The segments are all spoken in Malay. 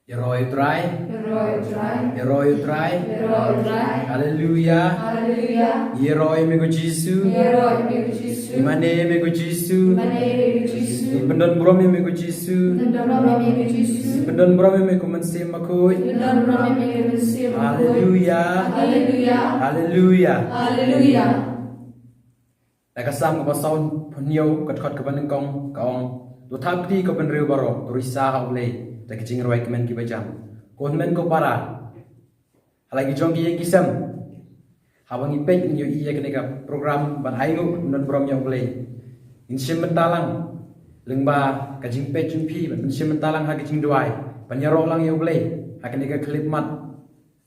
Herói utrai. Herói utrai. Aleluia. Herói mego Jisu. Imane mego Jisu. Pendon bromi mego Jisu. Pendon bromi mego mensim makoi. Aleluia. Aleluia. Nakasam ko basawn punyo kat ka banengkong kaong tutapti ko benriu baro turisa haulei tak jing roi kemen ki bajam konmen ko para halagi jonggi yang kisam hawangi pej nyu iya keneka program ban aingu non brom yang ulei insim mentalang lengba kajing pej jumpi ban insim mentalang ha kajing duai panyaro lang yang ulei hakeneka klip mat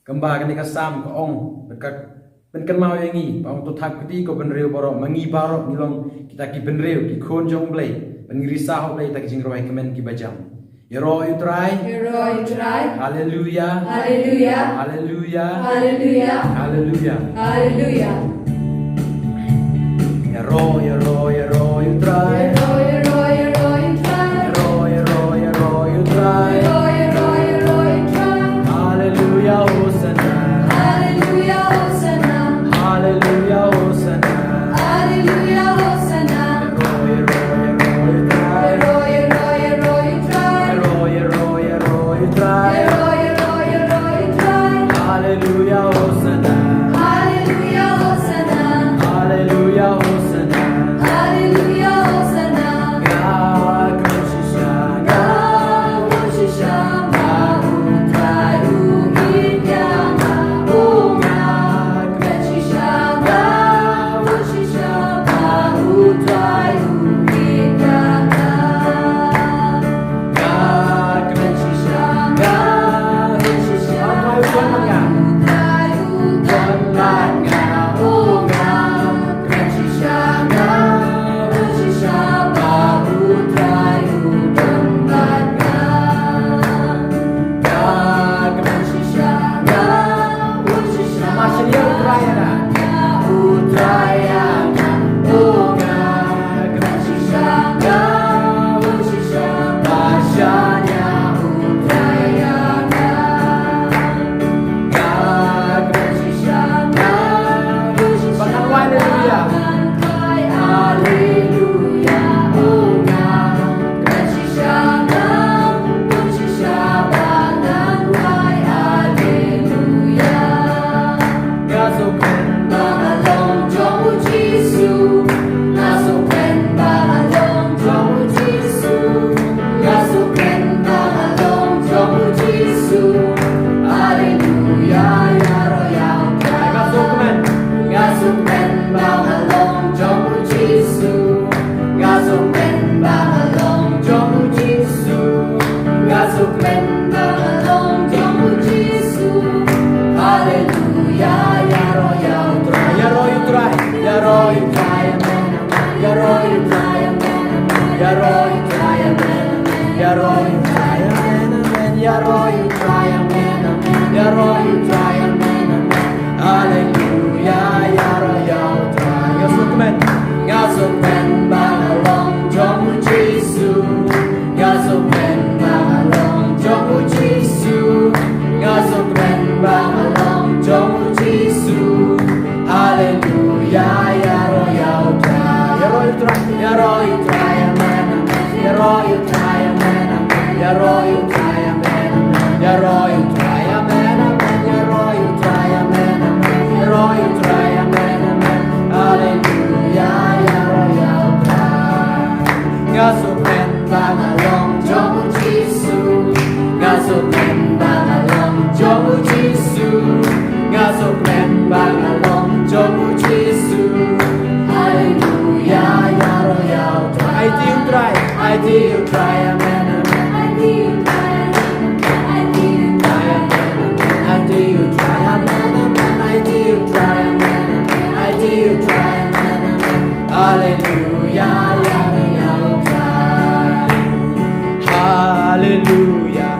kemba keneka sam ko ong berkatเป็นกันมาอย่างงี้บางตัวทักพอดีก็เป็นเร็วบารอมังงีบารอนี่ลองkita kiเป็นเร็วkiคนจงเบลยเป็นงริสาหอบเบลยแต่กิจงรอยคอมเมนต์ki bajam Herói utrai. Haleluya. Herói utrai. Haleluya Hosanna. Haleluya Hosanna. Haleluya Hosanna. Haleluya.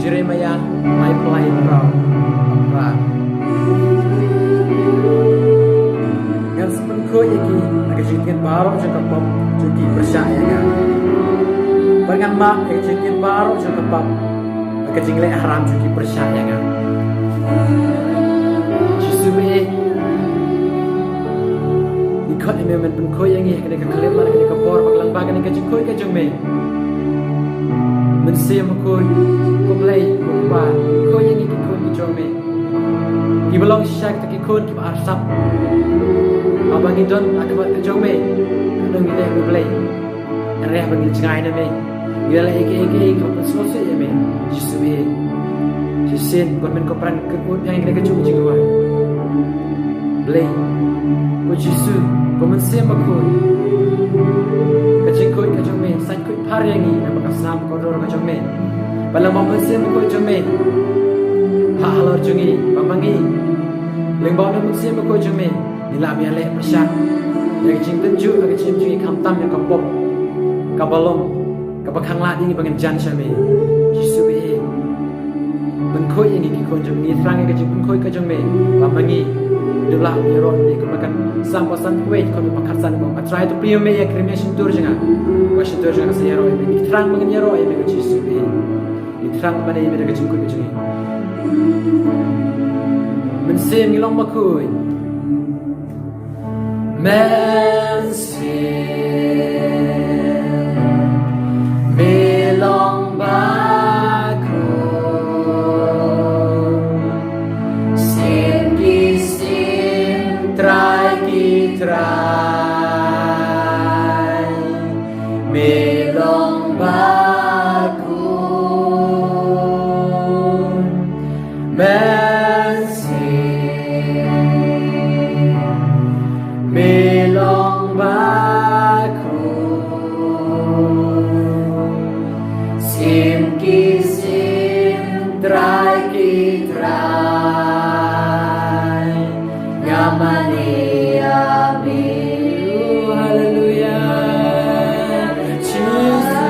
Jeremiah mai play pro pra yang sepen ko yaki aga jikin baro jaka pop juki percaya kan bangan mak aga jikin baro jaka pop aga jingle haram juki percaya kan jisube ikut ini men pen ko yang ini ka kelem mana ka por baglang bagan ka jikoi ka jongme men siam ko play ko pa ko yang ini ko ni jongme ki belong syak ta ki ko ki arsap abang idon akabat ka jongme kadang ni ko play reh bagi cengai na me gila eke ko so so ya me jisube jisin kon men ko pran ke ko yang ka jong jingwa play ko jisu ko men siam ko ka jingkoi ka jongme san ko par yang ni na ka sam ko ro ka jongme Balang bang bersih mukul jome, hak halor jungi, bamangi, lengbau na bersih mukul jome, nila biar persyak, yang cing tenju, yang cing jungi kamtam yang kapop, kabalom, kabakang ladi ni bangen jan jome, jisu be, bengkoi yang ikut jome, ni terang yang cing bengkoi ke jome, bamangi, delah biarot ni kemakan sampasan kuat, kami pakarsan bang, atrai tu priyo me yang kremasi tur jangan, wasi tur jangan sayaro, ni terang bangen yaro, yang jisu be. Terang pada yang mereka jengkut macam ni Mensim ngilang bakui Mensim Melong bakui kitrai ngamani abi. Hallelujah. Jesus.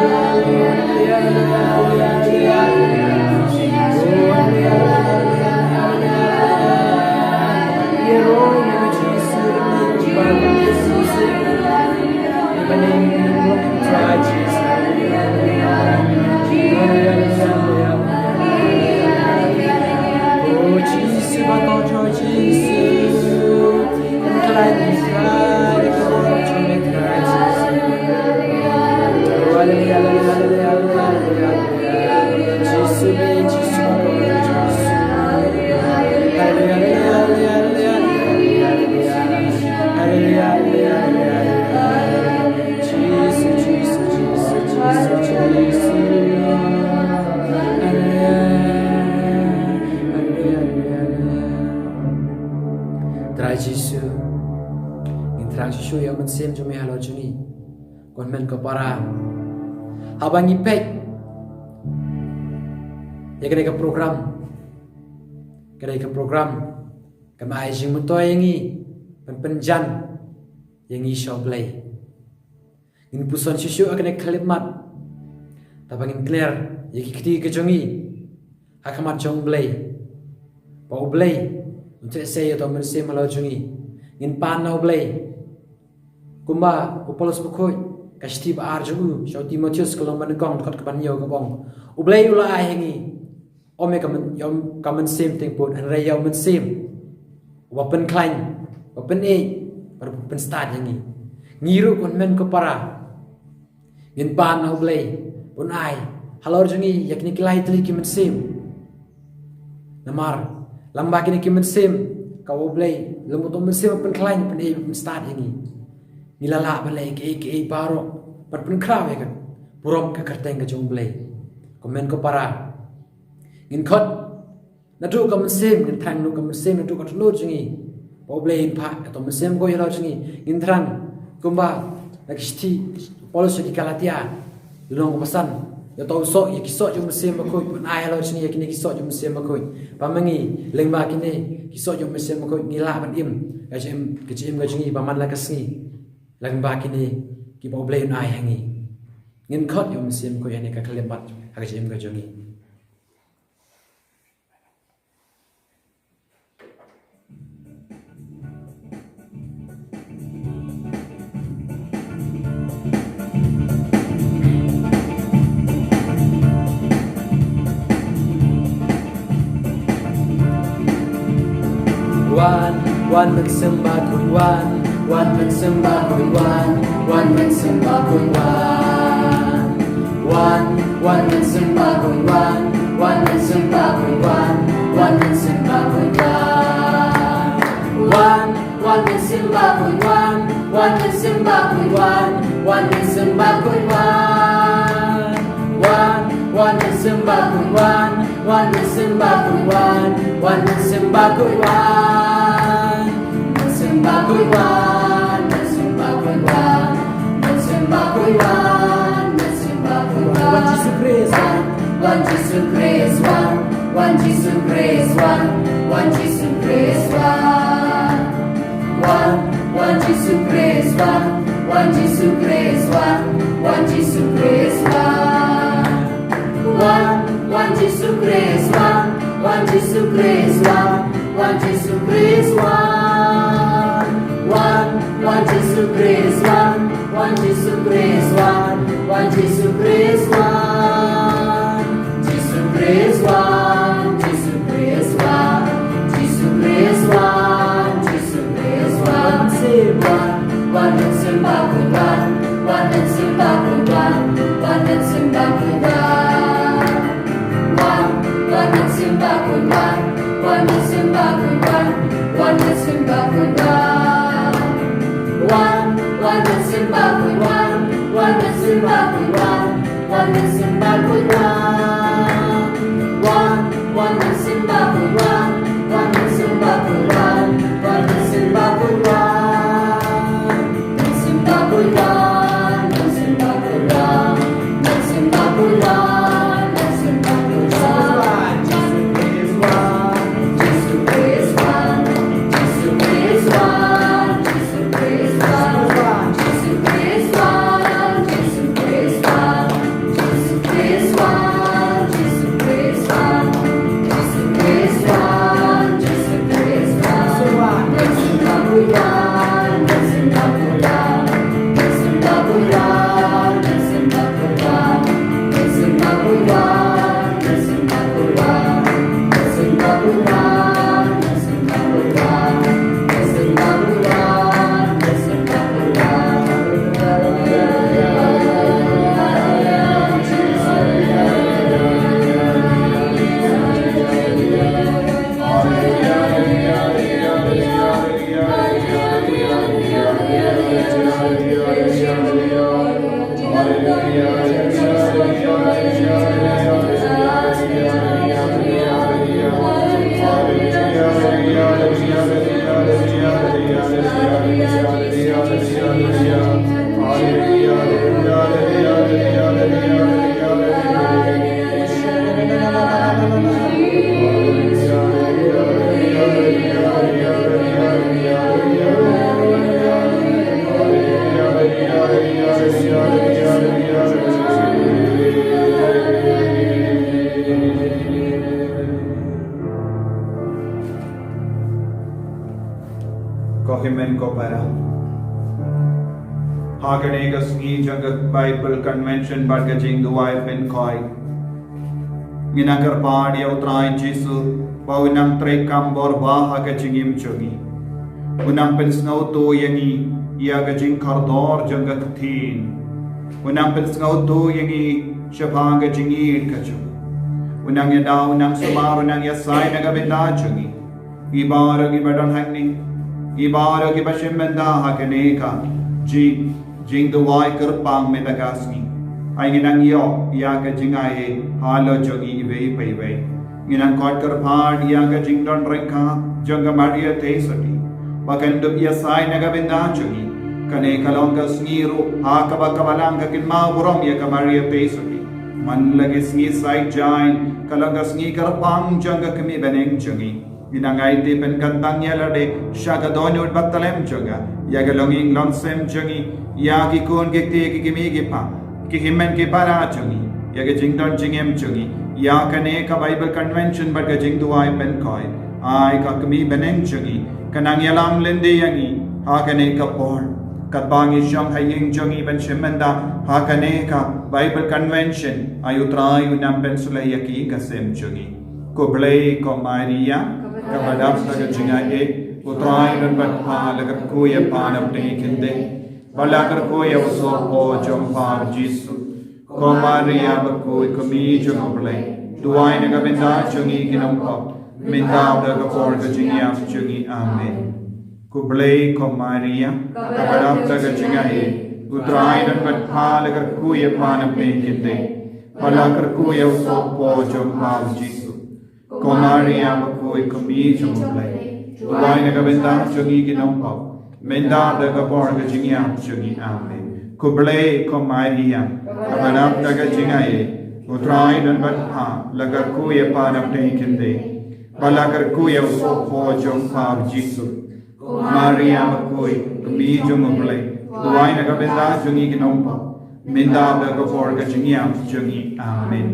Yesus yang mensem jome halo juni kon men ko para habang ipek ya kena ke program kama ai jing muto yangi penjan yangi shoblay in puson Yesus akan kalimat tabangin clear yaki kiti ke jongi hakamat jong blay pa blay untuk saya to mensem halo juni in pan na blay kumba Paulus bukhoi kashti ba arju shau Timotheus kolong manengkong dekat kepan yo kabong ublai ula hengi ome kamen yom kamen sim tengput an ray yom sim wapen klain wapen par pen start yangi ngiru kon men ko para ngin pan na ublai pun ai halor jungi yakni kilai tli kimen sim namar lamba kini kimen sim ka ublai lumut men sim pen klain pen pen start yangi nilala balai ke baro par pun kraw ya kan purom ka kerteng ka jong blai komen ko para ngin khot na tu ka mesem ngin thang nu ka mesem na tu ka lo jingi po blai in pha to mesem ko yalo jingi ngin thrang kumba na kishti polos ki kalatia long pasan ya to so ya kiso jong mesem ko pun ai halo jingi ya kini kiso jong mesem ko pamangi lengba kini kiso jong mesem ko ngila ban im ka jem ka jingi paman la kasngi lang ba kini ki bo blay na hangi ngin khot yom sim ko yani ka kalebat ha jem ga jongi wan sembah kun wan sembah kun wan sembah kun wan sembah kun wan sembah kun wan sembah kun wan sembah kun wan sembah kun wan sembah kun wan sembah kun wan sembah kun wan sembah kun sembah kuiwan, sembah kuiwan, sembah kuiwan, sembah kuiwan. Wan Jesus Christ, wan Jesus Christ, wan Jesus Christ, wan Jesus Christ, wan Jesus Christ, wan Jesus Christ, wan Jesus Christ, wan Jesus Christ, wan Jesus Christ, wan Jesus Christ, One Jesus Christ, one Jesus Christ, one Jesus Christ, Jesus Christ, Jesus Christ, Jesus Christ, Jesus Christ, one and sembah kuiwan, one and sembah kuiwan, one and sembah kuiwan, one and sembah kuiwan, one and sembah kuiwan, one and sembah kuiwan. One and sembah kuiwan, one and sembah kuiwan, one and sembah kuiwan, one and sembah kuiwan, one and sembah kuiwan, one and sembah kuiwan, sembah kuiwan, sembah kuiwan, sembah kuiwan, sembah kuiwan, Kohimen ko para. Hakanegas ni jangak Bible Convention bargajing duwai pen koi. Ginakar paad ya utrai Jesu paunang trekam bor baha gajingim chogi. Unang pensngau to yangi ya gajing kardor jangak thin. Unang pensngau to yangi shabang gajingit kacho. Unang yada unang sumar unang yasai nagabenda chogi. Ibar gibadon hangni. Ibar gibashimenda hakaneka. Jing duwai kerpang metagasni. Ay ginang yo ya gajing ay halo jogi ibe ibe. Ginang kot kerpad ya gajing don reka jonga maria teisati. Bakandup yasai nagabenda chogi. Kane kalongga sniru hakabakabalang kakinma burom ya kamaria teisati. Manlagi sni sai jain kalongga sni kerpang jonga kami beneng chogi. Ginangay ti penkantang yalade shagadonyo batalem joga yagalonging longsem jogi yagi kun gikti gigimi pa kihimen ki para jogi yaga jingdon jingem jogi yakane ka Bible Convention barga jingduai penkoi ai ka kami beneng jogi kanang yalam lende yangi hakane ka por katbangi shong haying jogi ben shemenda hakane ka Bible Convention ayutrai unam pensula yaki kasem jogi Kublai ko Maria kabadap sa jingae utrai dan batpa lagar kuya panap ni kinde balagar kuya uso po jompa Jesu ko Maria bakui kami joblay duai nagabenda jungi kinampa mindaw daga por ka jingiam jungi amen kublay ko Maria kabadap sa jingae utrai dan batpa lagar kuya panap ni kinde balagar kuya uso po jompa Jesu ko Maria bakui kami joblay duai nagabenda jungi kinampa mindaw daga por ka jingiam jungi amen kublay ko Maria kabadap daga jingae utrai dan batpa lagar kuya panap ni kinde balagar kuya uso po jompa Jesu ko Maria bakui kami joblay duai nagabenda jungi kinampa mindaw daga por ka jingiam jungi amen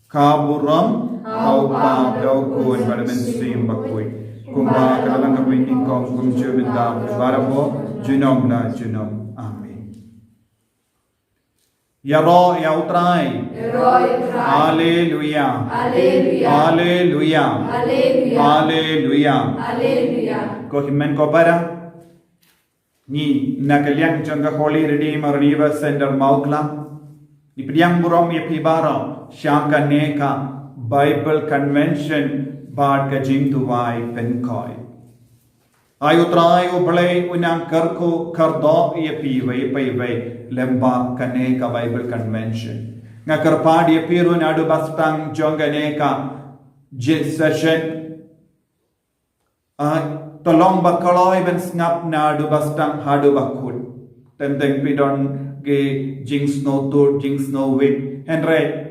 kaburam Au pa dau kun pada mensim bakui kumba kalang kapui ingkong kumju benda barabo junom na junom amen ya ro ya utrai haleluya haleluya haleluya ko himen ko para ni nakaliang jangga Holy Redeemer River Center Maukla ni priang burom ye pibara syangka neka Bible Convention bad ka jing tuwai penkoi. Ayutrai ublay unang karko kardo ye piway payway lemba kane ka Bible Convention. Nga karpad ye piru nadu bastang jongane ka session. Tolong bakaloy ben snap nadu bastang hadu bakul. Tenteng pidon ge jing snow tur jing snow wit. Henry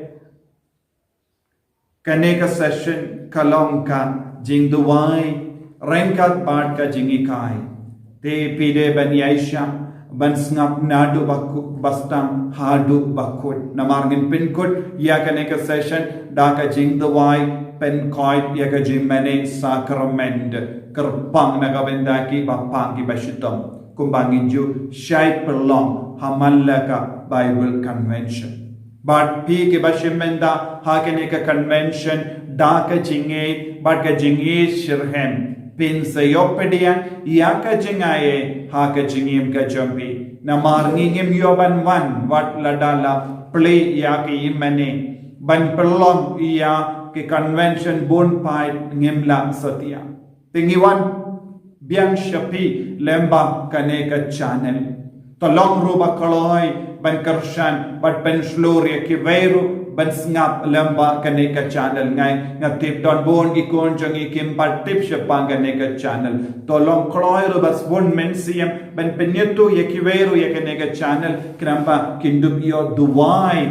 Kaneka session kalong ka jing duwai rengkat bad ka jingikai te pide ban yaisha ban snap nadu bakut bastang hadu bakut namarngin pinkut ya kaneka session da ka jing duwai pen koi ya ka jimene sacrament kerpang nagabenda ki bapang ki bashitam kumbangin ju shai pelong hamallaka Bible Convention But pi ke bashimenda hakene ka convention da ka jinge but ka jinge shirhem pin sayopedian ya ka jingaye ha ka jingim ka jambi na marngingim yoban wan wat ladala play ya ki imane ban perlom ya ke convention bon pai ngimla satia tingiwan biang shapi lemba kane ka channel tolong ruba kaloi ban karshan bat ben shloria ki veru ban snap lamba kane ka channel ngai ngatip don bon gi kon jangi kim bat tip shapang kane ka channel tolong kloi ru bas bon men siam ban penyetu ye ki veru ye kane ka channel krampa kindup yo duwai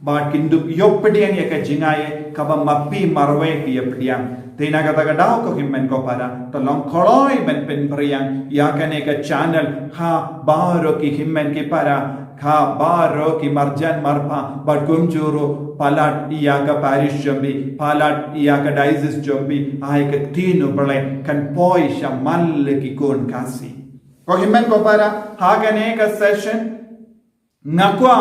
bat kindup yo pediang ye ka jingaye kaba mapi marwe ki ye pediang Tina kata kadau ko himmen ko para tolong koloi ben pen priang ya kane ka channel ha baro ki himmen ki para ka baro ki marjan marpa but kumjuro palat iya ka parish jambi palat iya ka diocese jambi ai ka tino bale kan poi shamal ki kon kasi ko himen ko para hagane ka session nakwa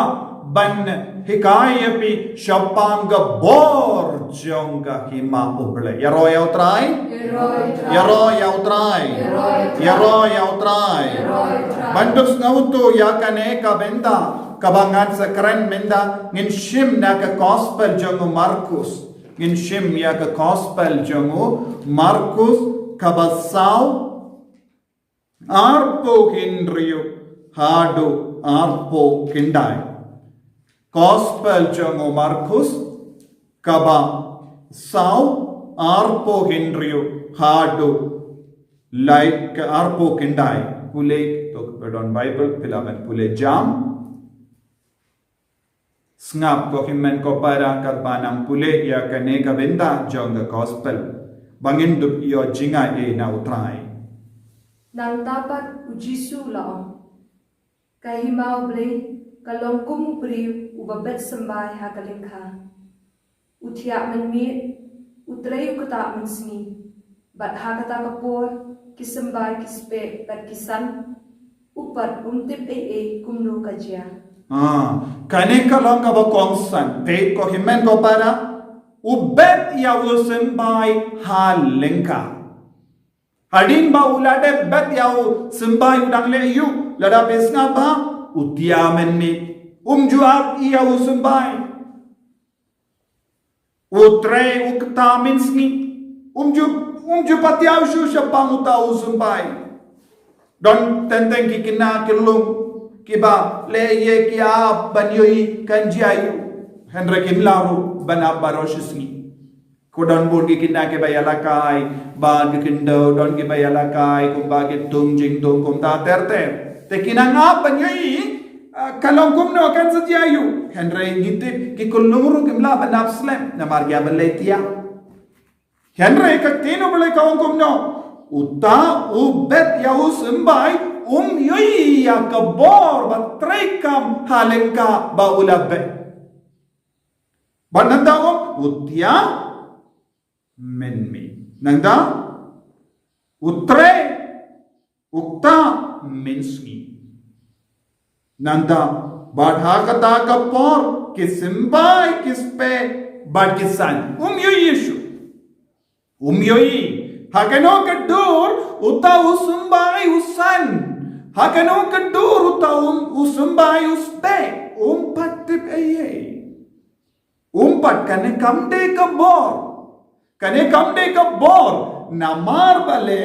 ban hikayapi shapanga bor jonga hima uble yaro yautrai bandus ngautu yakane ka benda kabangan sa karen menda ngin shim na ka gospel jongu Markus ngin shim ya ka gospel jongu Markus kabasau arpo hinriyu hadu arpo kindai gospel jongu Markus kaba sau arpo hinriyu hadu like arpo kindai pule to don Bible pilaban pule jam Snap ko himen ko para karbanang pule ya kane ka benda jonga gospel bangin dup yo jinga e na utrai nang tapat ujisu laong kahimau ble kalong kum pri ubabet sembai hakalingka utiak menmi utrei kata mensni bat hakata kapor kisembai kispe bat kisan upat umtip kumnu kajia kane kalong ka ba kongsan te ko himen ko para ubet ya usembai halengka Hadin ba ulade bet yau sembai udang le yu lada besna ba utiamen mi umjuab iya usembai utre uktamin sni umju patiaw shu shapang uta usembai don tenteng kikina kilung kiba le ye kia banyoi kanjiayu Henry kimlaru bana baroshisni Kodon bur ki kinda ke bayala kai ba ki kindo don ki bayala kai kum ba ki tung jing tung kum ta ter te kinang apa nyai kalong kum no kan setiayu Henry ngitip ki kulumuru kimla banap slem na margia beletia Henry ka tino bele kaung kum no uta ubet ya usembai yoi ya kabor ba trekam halengka ba ulabe bananda utia menmi nangda utre ukta mensni nangda badha kata kapor kisimbai kispe bad kisan yoi hakano kadur uta usumbai usan hakano kadur uta usumbai uspe patip pat kane kamde kabor Kane kamde ka bor namar bale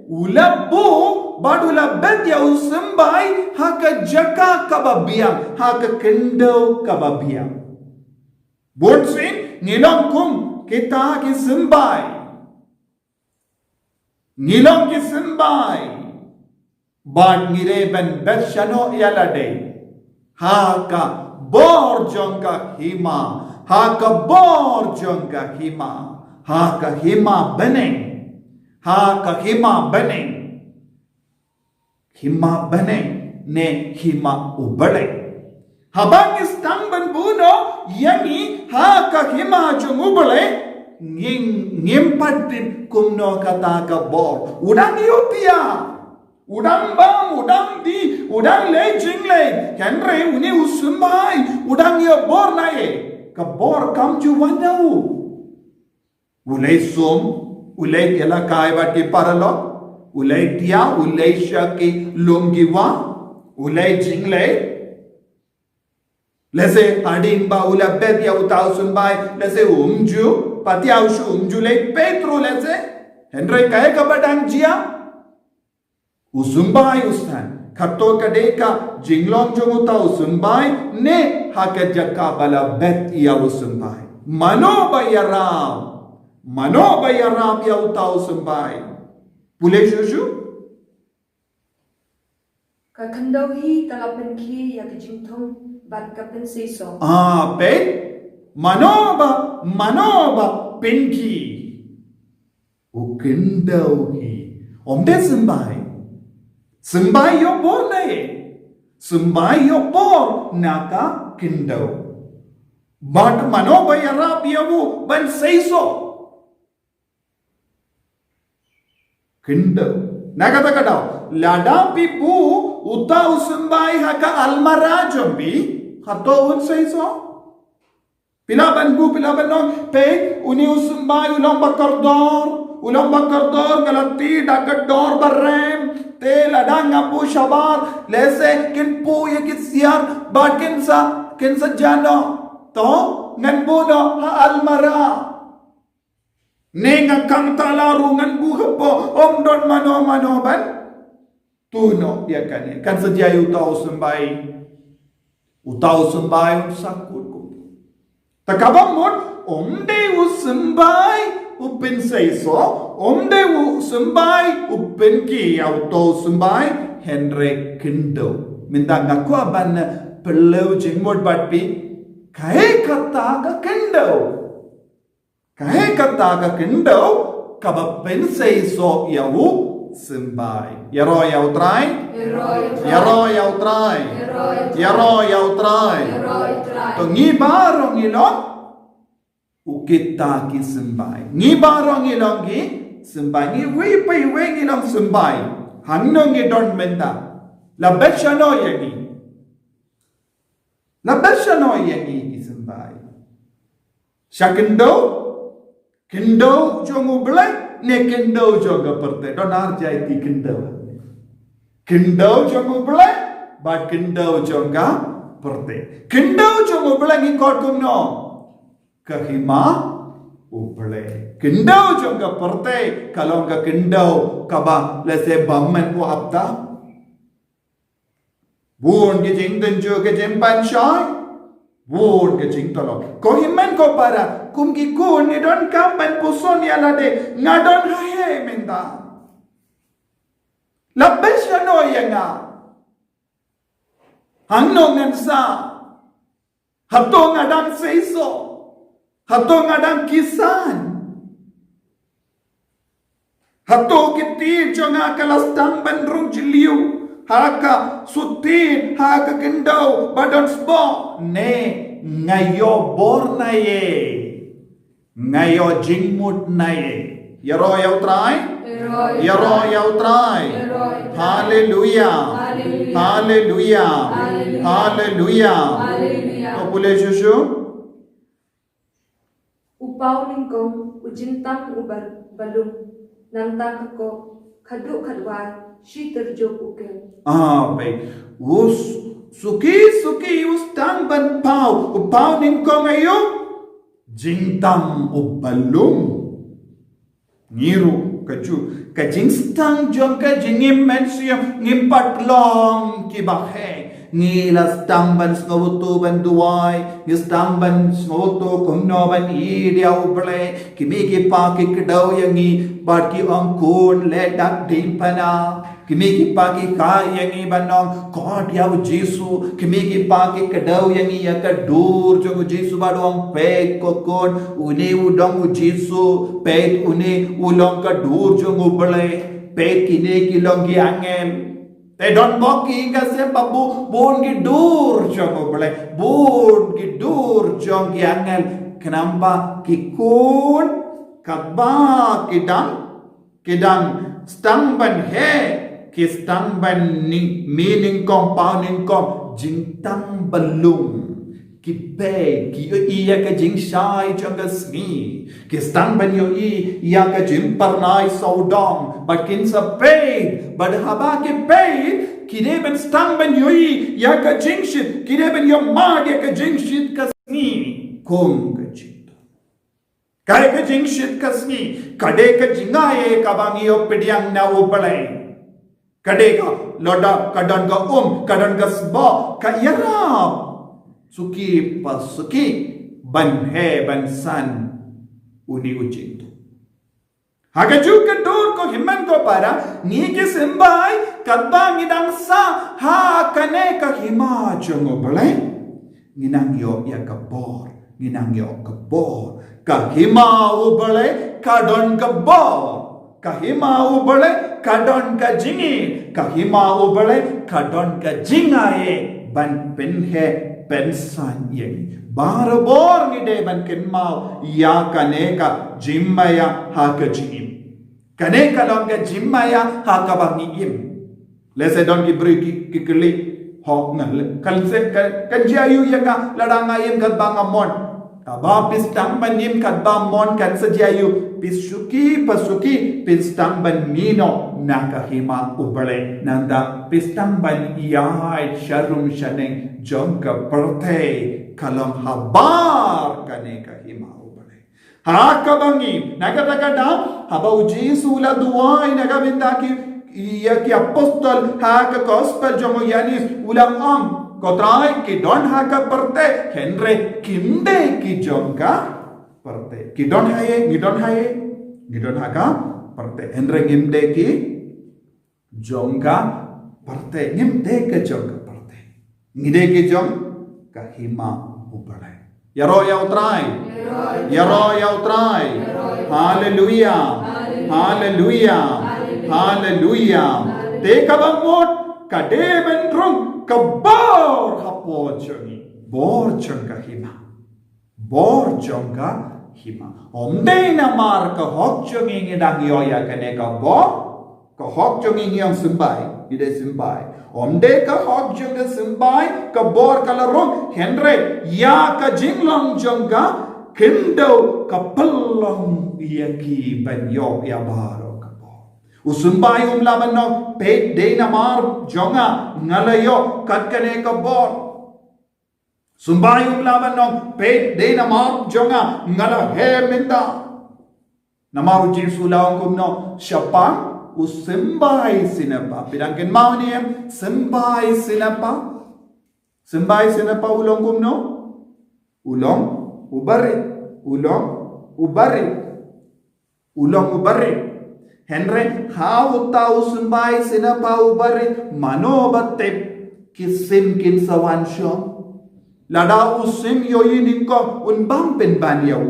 ulabbu bad ulabet ya usembai haka jaka kababiam haka kendo kababiam Botsin ngilong kum kita kisembai ngilong kisembai bad ngireben bet shano yalade haka bor jongka hima haka bor jongka hima Haka hima beneng ne hima ubale habang istang ban buno yani haka hima jung ubale ngimpatin kumno kata ka bor udang yotia udang bang udang di udang le jingle Henry uni usumbai udang yo bor nae ka bor kam ju wanau Ulay ulay yala kaiwa ki paralo, ulay tiya, ulay siya ki lungiwa, ulay jingle. Lese hading ba ulabet ya utaw sumbay, lese umju, pati awshu umju lay Petro lese. Henry kaya ka badang jiya? Usumbay ustan, kato kadeka jinglong jung utaw sumbay, ne hakadjaka bala bet iya usumbay. Mano bayaram ya utaw sembai. Pule shushu? Kakandauhi talapan ki ya kejingtong bat kapen seso. Pen? Manoba penki. Ukendauhi. Omde sembai. Sembai yo boleh. Sembai yo bor naka kindo. But mano ba yarap yawu ban seiso. Kindo. Naka takadaw. Lada pipu uta usembai haka almara jombi. Hato un seiso. Pilaban bu pilaban nong pe uni usembai ulang bakardor. Ulang bakardor galati dakat dor barrem. Te ladang apu shabar lese kin pu ye kisyar ba kinsa jano to ngan buno ha almara nenga kang talaru ngan bu hapo om don mano ban tuno ya kan sedia utau sembai sakut ko takabam mod om de usembai Upen seiso, omde u sembai, upen ki auto sembai, Henry Kindo. Minta ngaku aban perlu jengmod batpi, kahe kata ka Kindo. Kahe kata ka Kindo, kaba pen seiso yau sembai. Yaro yau try? Yaro yau try. Yaro yau try. To ngi barong ilong, ukita ki sembai. Ngi barong ilong ki sembai. Ngi wipi weng ilong sembai. Hangno ngi don menta. La bechano yangi. La bechano yangi ki sembai. Shakendo. Kendo jongu belai. Ne kendo jonga perte. Don arjai ti kendo. Kendo jongu belai. But kendo jonga perte. Kendo jongu belai ngi kot kumno. Kahima uple kindau jonga perte kalau ka kindau kaba lese bamman ko apta buon ke jing den jo ke jempan shai buon ke jing tolo ko himman ko para kum ki ko ni don kampan puson ya lade ngadon hae menda labes no yanga hangno ngansa hato ngadang seiso Hato ngadang kisan. Hato kiti jonga kalastang bandrung jiliu. Haka sutin, haka kendau, badan sbo. Ne, ngayo bor na ye. Ngayo jingmut na ye. Yaro yaw try? Yaro yaw try. Hallelujah. Hallelujah. Hallelujah. Popule shushu? Upau ningkong ujintang ubar balung nanta kako kadu kadwai shi terjo uke. Baik. Suki ustang ban pau. Upau ningkong ayo jintang ubalung. Ngiru kaju kajingstang jong kajingim mensiam ngimpat long kibahe. Ngilas tamban sngoto ban duai ngistang ban sngoto kumno ban idiau ble kimiki paki kedau yangi barki angkun le dak dimpana kimiki paki ka yangi banong god yau jisu kimiki paki kedau yangi yakadur jogo jisu badong pe kokon uni udong jisu pe uni ulong kadur jogo ble pe kine kilongi angel. They don't walk in a sepabu, born gidur jongo bole, born gidur jong yangel, kanamba kikun, kaba kidang, stangban he, kistangban ni, meaning compounding com, jingtang balung. Kipe ki iya ka jing shai jonga sni kistang ban yo iya ka jim parnai saudong but kin sa paid but haba ke paid kide ben stang ban yo iya ka jing shit kide ben yo mag ya ka jing shit ka sni kong ka jing kai ka jing shit ka sni kade ka jingaye ka bang yo pidyang na upalai kade ka loda kadan ka kadan ka sba ka yarab Suki pasuki ban he ban san uni ujintu. Hagaju kadur ko himman ko para ni ke sembai kadba ngidang sa ha kane ka hima chongo balai nginang yo ya kabor nginang yo kabor ka hima u balai ka don kabor kahima ubale kadon ka jingi kahima ubale kadon ka jingaye ban pen he pen san ye barabor ni de ban ken mau ya kaneka jimmaya ha ka jingim kaneka long ka jimmaya ha ka bangi im lese don ki bri ki kli hok ngal kan se kan jayu yanga ladanga im kat bangamon ba pistang banim kat bamon kan sejayu pisuki pasuki pistang ban mino nakahima ubale nanda pistang ban iyai sharum shaneng jongka perte kalam habar kaneka hima ubale hakabangi nagatakada haba uji sula duai nagabindaki ia ki apostol haka gospel jongo yanis ulang am kotrai ki don haka perte henre kinde ki jongka perte ki don haka perte henre ngimde ki jongka perte ngimde ke jongka perte ngide ki jong kahima ubale yaro yautrai hallelujah te kabamot kadeben rung kabor hapochoni bor changa hima omde na mar ka hok chongi ngidang yoya kane ka bo ka hok chongi ngyang simbai ide simbai omde ka hok chonga simbai ka bor kala rung henre ya ka jinglong chonga kendo ka pallong yaki banyo ya baro usumbai umlaban no pet de namar jonga ngalayo katkane ka bor sumbai umlaban no pet de namar jonga ngala he minda namaru jirsulaw kumno shapa usimbai sinapa pirangken mauniem simbai sinapa ulong kumno ulong ubari Henry how tau sumbai sinapa ubari manobatte kisim kin sawansho lada usim yoyininko unbam pen banyaw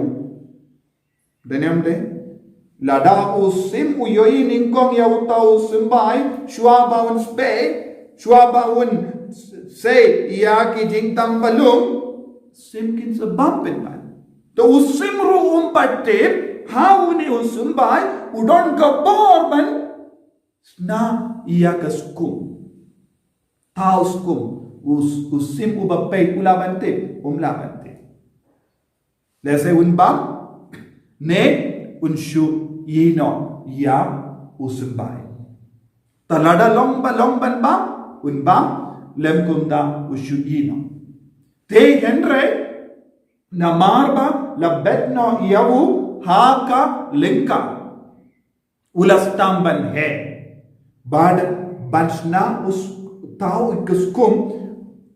denyamde lada usim uyoyininko yaw tau sumbai shwabaun say iyaki jingtang balum sim kin sabam pen ban to usim ru umpatte how ni usumbai udon ka borban na iya ka skum tau skum usim ubapay umlabante lese unbam ne unshu yino ya usumbai talada lomban ba unbam lemkunda ushu yino te henre namarba labetno yawu haka linka ulastamban hai bad bansna us tau ikaskum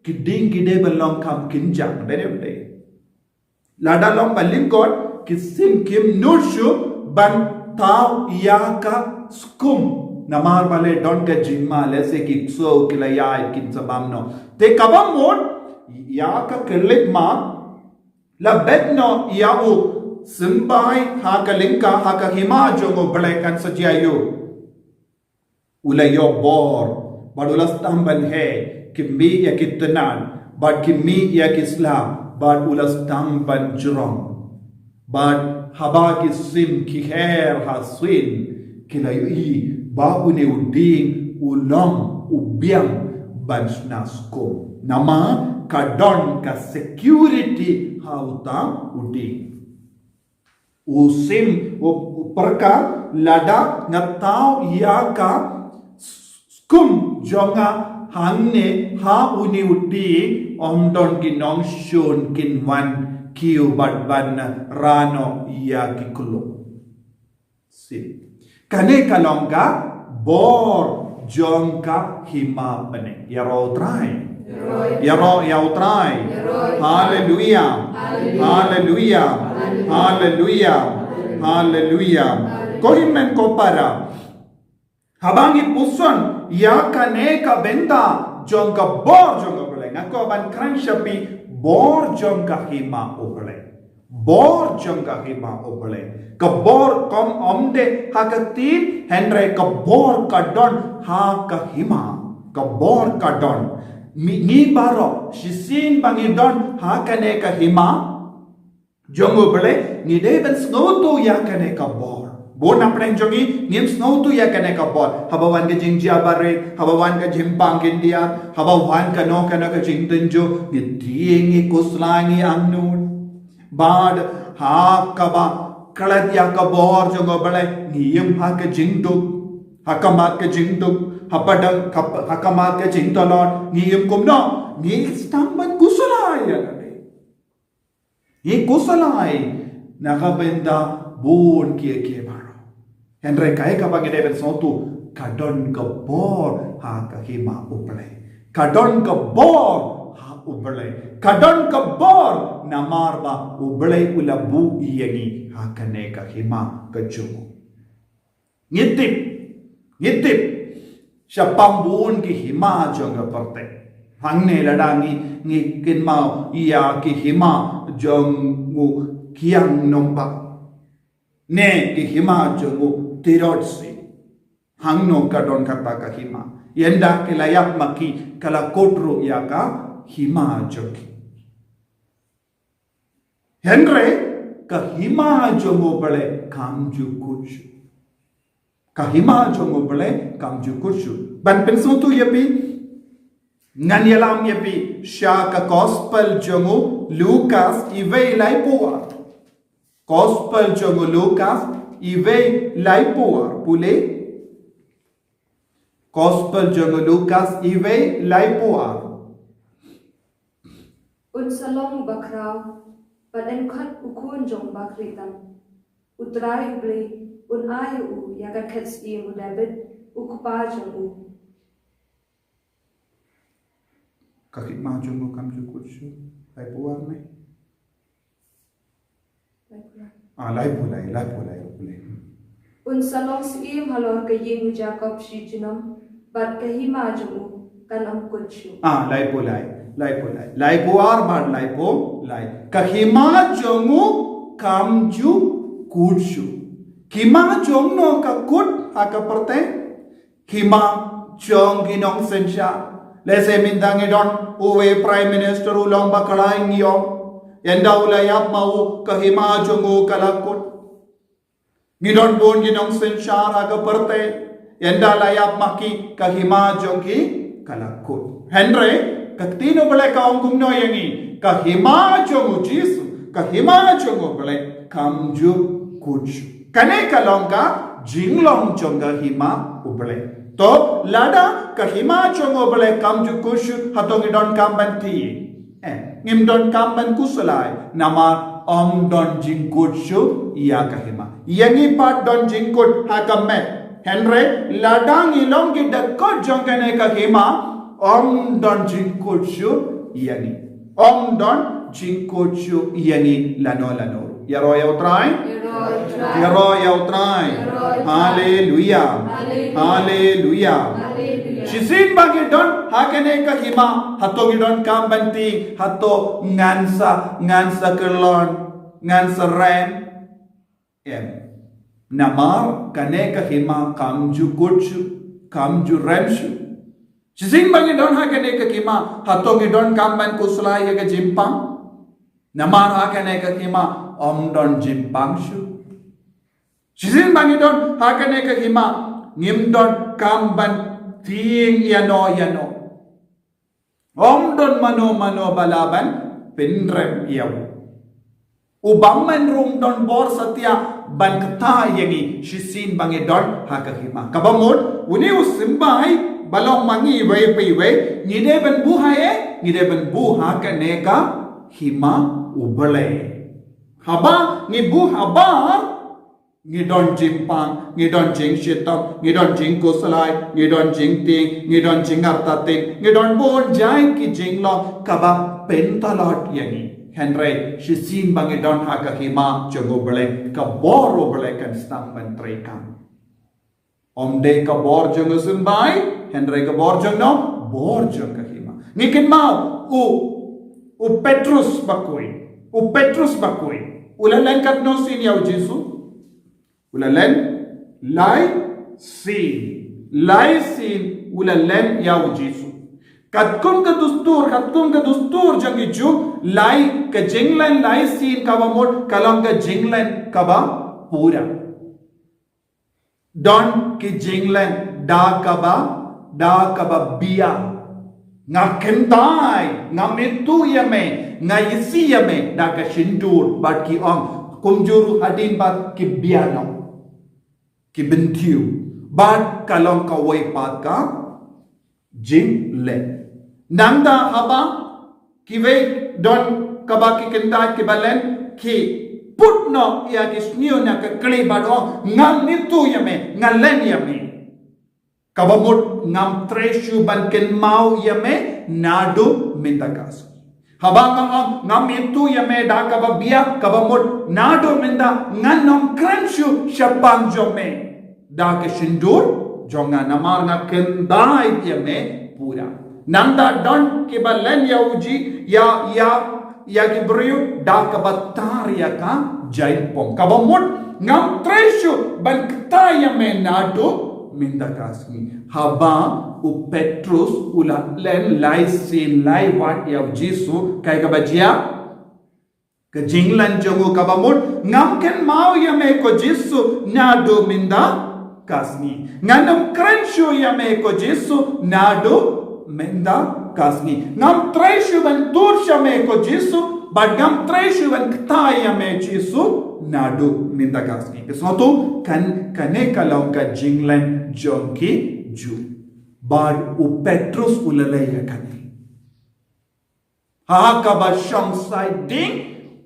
kiding kide balong kam kinjang deremde lada long balingkot kisim kim nushu ban tau iyaka skum namar bale don ka jimma lese ki so kilayai kin sabamno te kabamon iyaka kelikma labetno iyawu simbai haka linka haka hima jongo balekan sajayo ulayo bor badulas tamban hai kimmi ya kitnan bad kimmi ya islam bad ulas tamban jurong bad haba ki sim ki khair haswin kilayo i babu ne uding ulong ubiang bansnasko nama kadon ka security hauta uding usim perka lada ngatau yaka skum jonga hangne ha uni uti omdon kinong shun kinwan kiu badban rano yaki kulo si kane kalongka bor jongka hima bane yaro try hallelujah kohimen ko para habangi puson ya kane ka benda jongka bor jongka bole ngako ban kranshapi bor jongka hima obole bor jangga hima obale ka bor kom omde ha ka tin henre ka bor ka don ha ka hima ka bor ka don ni baro shisin bangi don ha ka ne ka hima jong obale ni de ben snow to ya ka ne ka bor bon apneng jongi nim snow tu ya kane ka bor habawan ka jingjia bare habawan ka jimpang india habawan ka no kana ka jingten jo ni tiengi kuslangi annun bad ha ka ba kalat ya ka bor jongo bale niem ha ka jingdu hakamat ka jingdu hapadang hakamat ka jingtolon niem kumno ni stamban kusalai ya ye kusalai nakabenda bon kia Henry kaya kapag ideben sotu kadon ka bor ha ka hima uple kadon ka bor ha uble kadon ka bor namarba uble ulabu iyagi ha kane ka hima ka jumu ngitip siya pambuon ki hima jonga parte hangne ladangi ngikin mau iya ki hima jongu kiang nomba ne ki hima jongu Tirotsi hangno kadon kata ka hima yenda kelayak maki kala kodro ya ka hima joki Henry ka hima jongo bale kamju kuchu ka hima jongo bale kamju kuchu ban penso tu yapi ngan yalam yapi sha ka gospel jongo Lucas ive lai puwa gospel jongo Lucas ive laipoar pule gospel jongo Lucas ive laipoar un salong bakraw paden khat ukun jong bakritam utrai ble un ayu u yaga khets i mudabet ukpa jong u kakit ma jongo kamju kuchu laipoar ne laipo un salong sim halor ka yeng Jacob shi jinam bat ka hima jumu kan am kuchu laipo ar bad laipo lai ka hima jongu kamju kuchu hima jongno ka kut ha ka parte hima jong ginong sensha lese mindangi don uwe prime minister ulong bakalai ngiyong Yenda ulayap mau kahima jongo kalakut. Ngidon bon ginong sensyar aga perte. Yenda layap maki kahima jongi kalakut. Henry, katino bale kaong kumno yangi. Kahima jongo jisu. Kahima jongo bale kamju kuchu. Kane kalong ka jinglong jonga hima ubale. To lada kahima jongo bale kamju kuchu hatong idon kambanti. Ngim don kamban kusalai nama om don jingkut shu iya kahima yangi pat don jingkut hakamet Henry ladang ilong ki dakot jongkane kahima om don jingkut shu yani om don jingkut shu yani lano yaro yautrai hallelujah Shisin bagi don hakane ka hima hato gidon kambanti hato ngansa kelon ngansa rem namar kane ka hima kamju kuchu kamju remshu Shisin bagi don hakane ka hima hato gidon kamban kuslai ka jimpang namar hakane ka hima om don jimpang shu Shisin bagi don hakane ka hima ngim don kamban Ting yano Om don mano balaban Pinrem yaw Ubangman rum don bor satya Ban kata yangi Shisin bangi don hakahima Kabamut Uni usimbay Balong mangi iwe Ngide ban buhay Ngide ban buha ka neka Hima ubale Haba ngibu haba Ngidon jimpang, ngidon jing shitong, ngidon jing kusalai, ngidon jing ting, ngidon jing artating, ngidon bon jai ki jing long kaba pentalot yangi. Henry, shisin bangidon haka hima jogo bele, kaboro bele kan stang mentri kam. Omde kabor jogo sumbai, Henry kabor jogo bor jogo hima. Ngikin mau, u Petrus bakui, Ulalan kat no sin yaw Jesu. Ulalan lai sin ulalan yaw Jesu. Kat kum ka dustur jangi ju lai ka jinglan lai sin kawamot kalam ka jinglan kaba pura. Don ki jinglan da kaba biya. Nga kentai, nga metu yame, nga isi yame da ka shindur bat ki ong kumjuru hadin bat ki biano ki bentiu bat kalong kawai pat ka jinglen. Nanda haba kiwe don kaba ki kentai ki balen ki putno ya ki snio na ka kli bado nga metu yame, nga len yame. Kabamut ngam treshu ban ken mau yame nadu mindakas. Habang ngam itu yame da kababia kabamut nadu minda nganom krenshu shapang jome da ke shindur jonga namar nga kendai yame pura. Nanda don ke balen yauji ya gibriu da kabatar ya ka jaipong. Kabamut ngam treshu ban kta yame nadu mindakasmi haba u Petrus ula len lai sin lai wat yaw Jesu kai ka bajia ka jinglan jongu kabamut ngam ken mau yame ko Jesu nadu minda kasmi nganam krenshu yame ko Jesu nadu minda kasmi ngam treshu ban tur yame ko Jesu bagam treshu ban kta yame Jesu nadu minda kasmi pesoto kan kane kalau ka jinglan jonki ju bad u Petrus ulalaya kane ha ka ba shang sai ding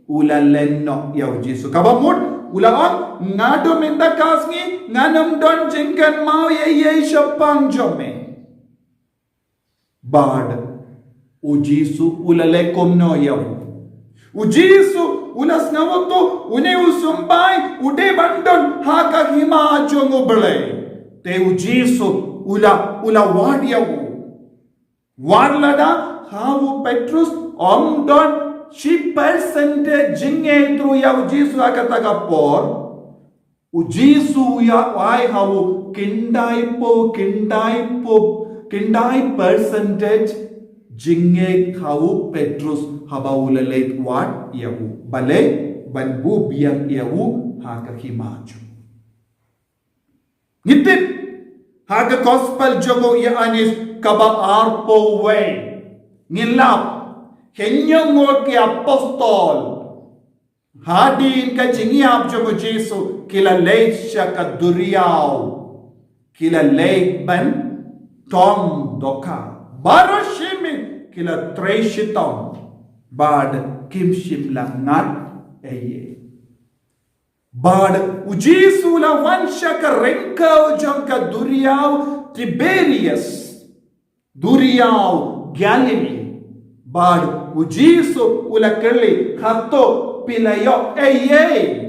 ulalen no yaw Jesu ka ba mut ulang nadu minda kasmi nganam don jingkan mau ye shapang jome bad u Jesu ulale komno yaw u Jesu ulas nawato une usumbai ude bandon haka hima jongo bele te u Jesu ula wadiyawu wadlada hawu Petrus omdon she percentage jinge through yaw Jesu akataga por u Jesu ya wai hawu kindai percentage jinge hawu Petrus haba ulale wad yawu bale banbu biang yawu haka himaju ngitip haka gospel jogo ya anis kaba arpo way ngilap henyong ke apostol hadin ka jingiap jogo Jesu kila leisha ka duriyaw kila leik ban tom doka baroshimin kila treshitom bad kimshim langat eye bad u Jesu la wansha ka renka jong ka duriyaw Tiberius duriyaw Galilee bad u Jesu ula kerli khato pilayo eye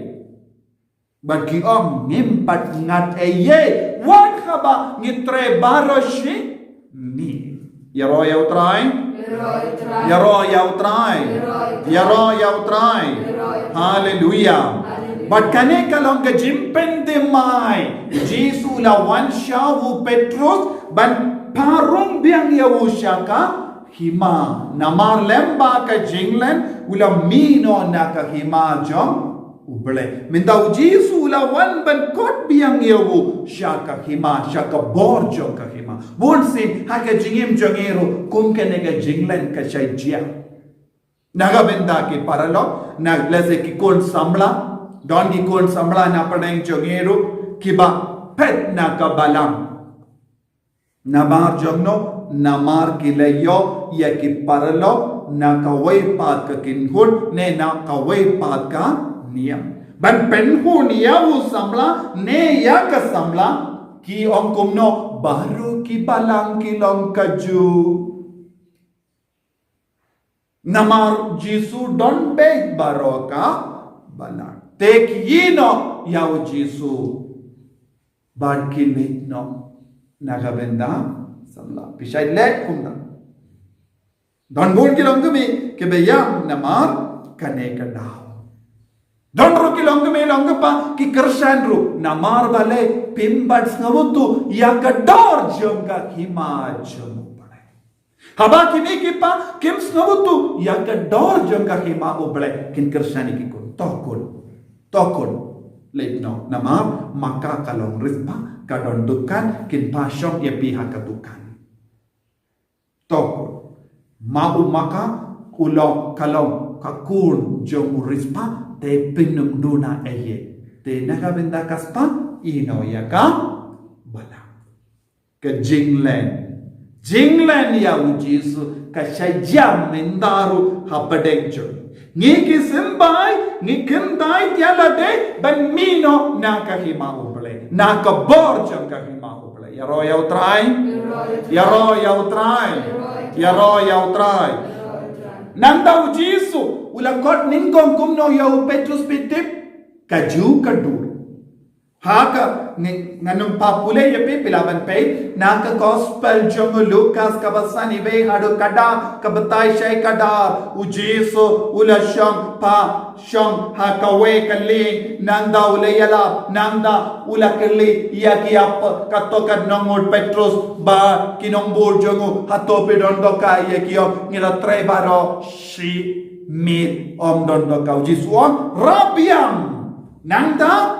bad ki om ngimpat ngat eye wan khaba ngitre baroshi ni yaro yaw try Yaro yaw try. Hallelujah. But kane kalong ka jimpen demai. Jesu la wansha wu Petrus ban parung biang yawu shaka hima namar lemba ka jinglen ula mino na ka hima jong ubele minda Jesu la wan ban kot biang yawu shaka hima shaka borjo ka hima bon sin haka jingim jongero kum kene ka jinglen ka shajia naga benda ke paralo na lese ki kon samla don ki kon samla na padeng jongero kiba pet na ka balam namar jongno namar kilayo ya ki paralo na ka way pat ka kinhut ne na ka way pat ka niam ban penhu niyawu samla ne ya ka samla ki ong kumno baru ki balang kilong kaju namar Jesu don be baroka balang tek yino yaw Jesu ban kinit no nagabenda samla pisay let kumna don bun kilong gumi ke beyam namar kane ka daw Don ro ki long me long pa ki kersan ru namar bale pimbat ngabutu ya ka dor jom ka hima jom pare. Haba kimi ki pa kim ngabutu ya ka dor jom ka hima oble kin kersani ki kun tokun leit no namar maka kalong rispa ka don dukan kin pa shok ya pi ha ka dukan. Tokun mau maka ulo kalong kakun jom rispa te pinum duna eye te naga benda kaspa ino ya ka bala ke jinglen ya ujisu ka shajam mendaru habadeng jo ngi ki simbai ngi kendai tiala de ban mino na ka hima uble na ka bor jam ka hima uble ya ro ya utrai nanda ujisu ula kot ningkong kumno yau Petrus pitip kaju kadur haka nganum papule yapi pilawan pe naka gospel jong Lukas kabasani be hadu kada kabatai shay kada ujisu ula shong pa shong haka we kali nanda ula yala nanda ula kali yaki ap katokan nongol Petrus ba kinombur jongu hato pedondoka yakio ngira trebaro shi mit om dondo kau jisuang rabiang nangda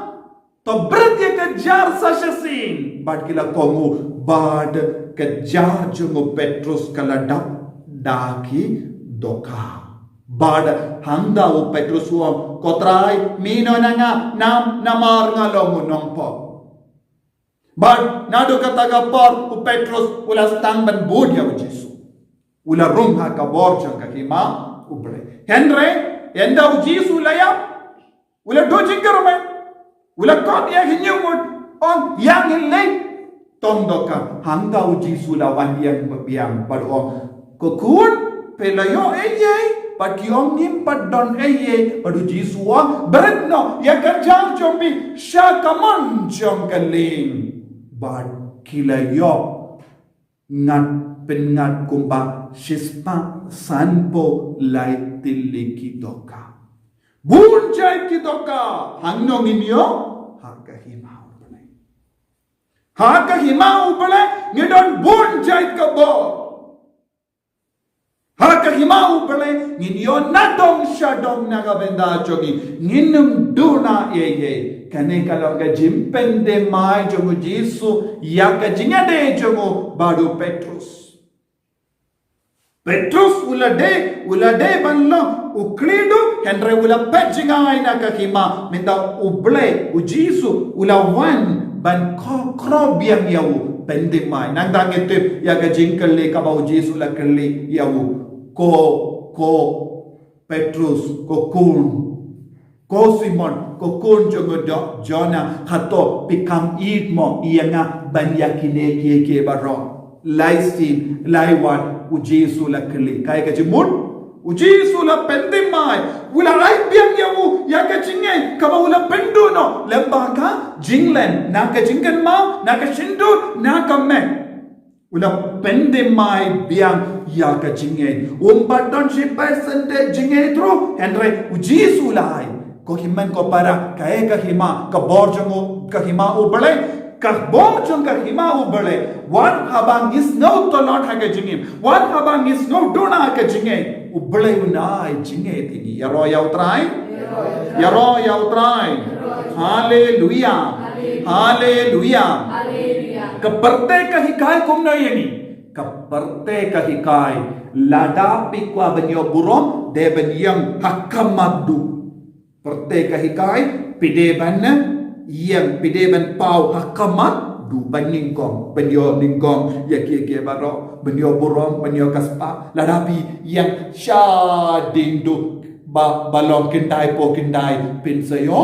to berarti kejar sasasin bad kila kongu bad kejar jungu Petrus kala daki doka bad handa u Petrus uang kotrai mino nanga namar ngalongu nongpo bad nado kata por u Petrus ulas tang ban bud ya ujisu ula rum ha ka borjang ka kima ubre Henry, enda ujisu layap, ula dojing karume, ula kot ya hinyumut, on yang ilay, tondoka, hangga ujisu lawan yang biang padu on, kokun pelayo eye, pakiong nim padon eye, padu jisu on, berenno ya kerjang jombi, syakaman jom kaling, bad kilayo, ngat pengat kumba, shispa sanpo lai tili kidoka bunjai kidoka hangnong inyo haka himau bale ngidon bunjai kabo haka himau bale nginyo nadong syadong naga benda jogi nginum duna ye kane kalong ga jimpende mai jogu jisu yaka jingade jogu badu Petrus ulade banlo uklidu Henry ula pejinga ina kakima minta uble ujisu ula wan ban krobiang yau pendemai nang dangitip ya gajingkali ka ba ujisu la kali yau ko Petrus ko Simon ko kun jogo Jonah hato pikam eat mo ianga banyakine ke baro Laisin laiwan ujisu la kili kaya kajimut ujisu la pendimai ula aibiang yawu ya kajinge kama ula penduno lembaka jinglen naka jingen mau naka shindu naka me ula pendimai biang ya kajinge umbaton si persente jinge tro Henry ujisu lai ko himan ko para kaya kahima ka borjongo kahima ubale Kahbong chung kahima ubale what habang is no to not haka jingim what habang is no dona haka jinge ubale unai jinge tini yaro yautrai hallelujah kaparte kahikai kumna yani kaparte kahikai lada pikwa banyo burom deben yang hakamadu parte kahikai pideban yang pideban pau hakamat du baningkong benyo ningkong yaki baro benyo burom benyo kaspa ladapi yang syadindu balong kindai po kindai pinsayo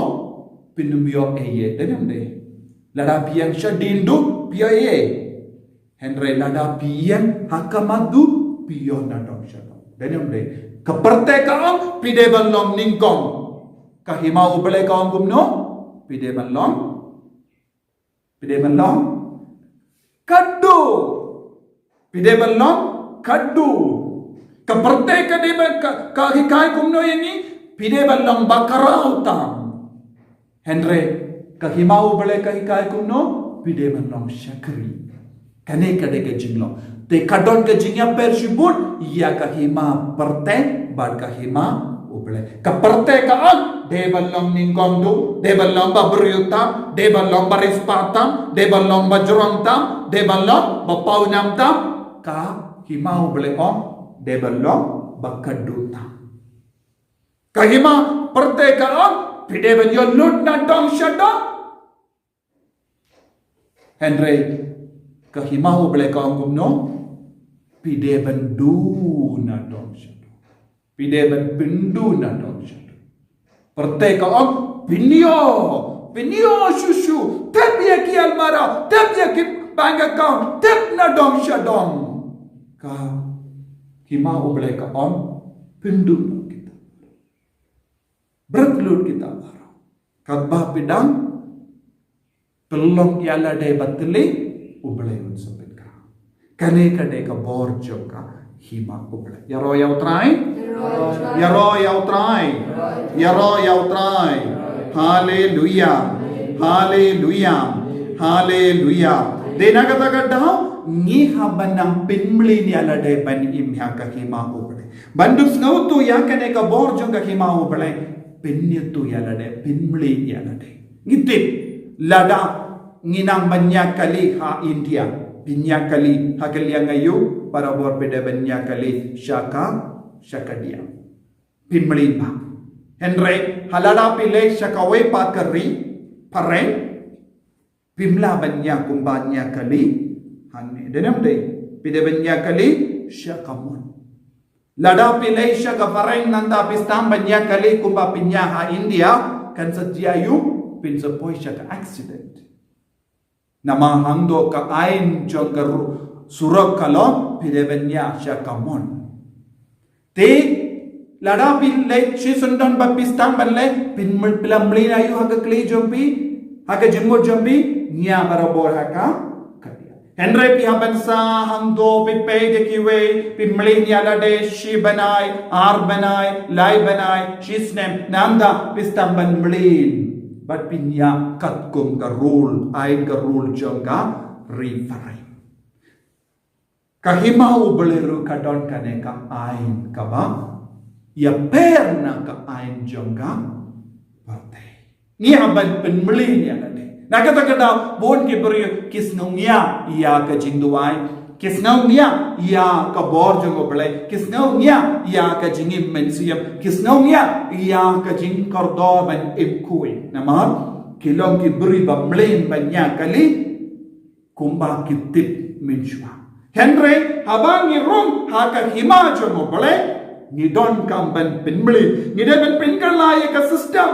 pinumyo eye denam de ladapi yang syadindu piyo eye Henry ladapi yang hakamadu piyo nadong syadong denam de kepertekaan pideban long ningkong kahimau bele kaum gumno Pideban long kaddu pideban long kaddu kaparte kadeba kahikai kumno yani pideban long bakarau tam Henry kahimau bele kahikai kumno pide menong syakri. Kane kade ke jinglo. Te kadon ke jingya persibut ya kahima perte bar kahima ubele. Ka perte ka ag de balong ningkom du, de balong ba beryutam, de balong ba rispatam, de balong ba jurangtam, de balong ba paunamtam ka himau bele om de balong ba kadutam. Kahima perte ka ag pide ben yo lut na dong shadong. Henry kahimau bele ka om kumno pide ben du na dong shadong. Pide ben bindu na dong shadong. Perteka om pinyo shushu tep ya ki almara tep ya ki bank account tep na dong shadong ka himau bele ka om pindu kita berkelut kita bara kadba pidang pelong yala de batli ubele unsapit ka kane kade ka bor joka hima ubele yaro yau try Yaro yau try. Yaro yau try. Hallelujah. Hallelujah. Hallelujah. Dena kata kata ni habanang pinmli ni ala de ban imya ka hima ubale. Bandus ngau tu ya kane ka bor jong ka hima ubale. Pinnya tu ya la de pinmli ya la de. Ngitip lada nginang banyak kali ha India. Banyak kali ha kali ngayu para bor peda banyak kali syaka dia pinmeli pa Henry halala pile syakawe pa kari pareng pimla banya kumbanya kali hanne denam dei pide banya kali syakamun lada pile syaka pareng nanda pistam banya kali kumba pinya ha India kan setiayu pin sepoi syaka accident nama hangdo ka ain jogar surak kalau pide banya syakamun te lada pin le chisundan bapistam balle pin pilamli na yu haga kli jompi haga jimmo jompi nya barabor haka kadia Henry pi habansa hangdo pi pe de kiwe pin mli nya lade shi banai ar banai lai banai shisnem namda pistam ban mlin but pinya katkum ka rule ain ka rule jonga referai kahima ubeleru kadon kane ka ain kaba ya perna ka ain jonga partai ni aban penmeli ni ade na kata kata bon ke beri kisnaunya ya ka jingduai kisnaunya ya ka bor jongo bele kisnaunya ya ka jingim mensiam kisnaunya ya ka jing kordo ban imkui nama kilong ki beri ba mlen banyak kali kumba kitip menjua Henry habangi rum haka hima jongo bole ni don kamban pinmli ni de ben pinkalai ka system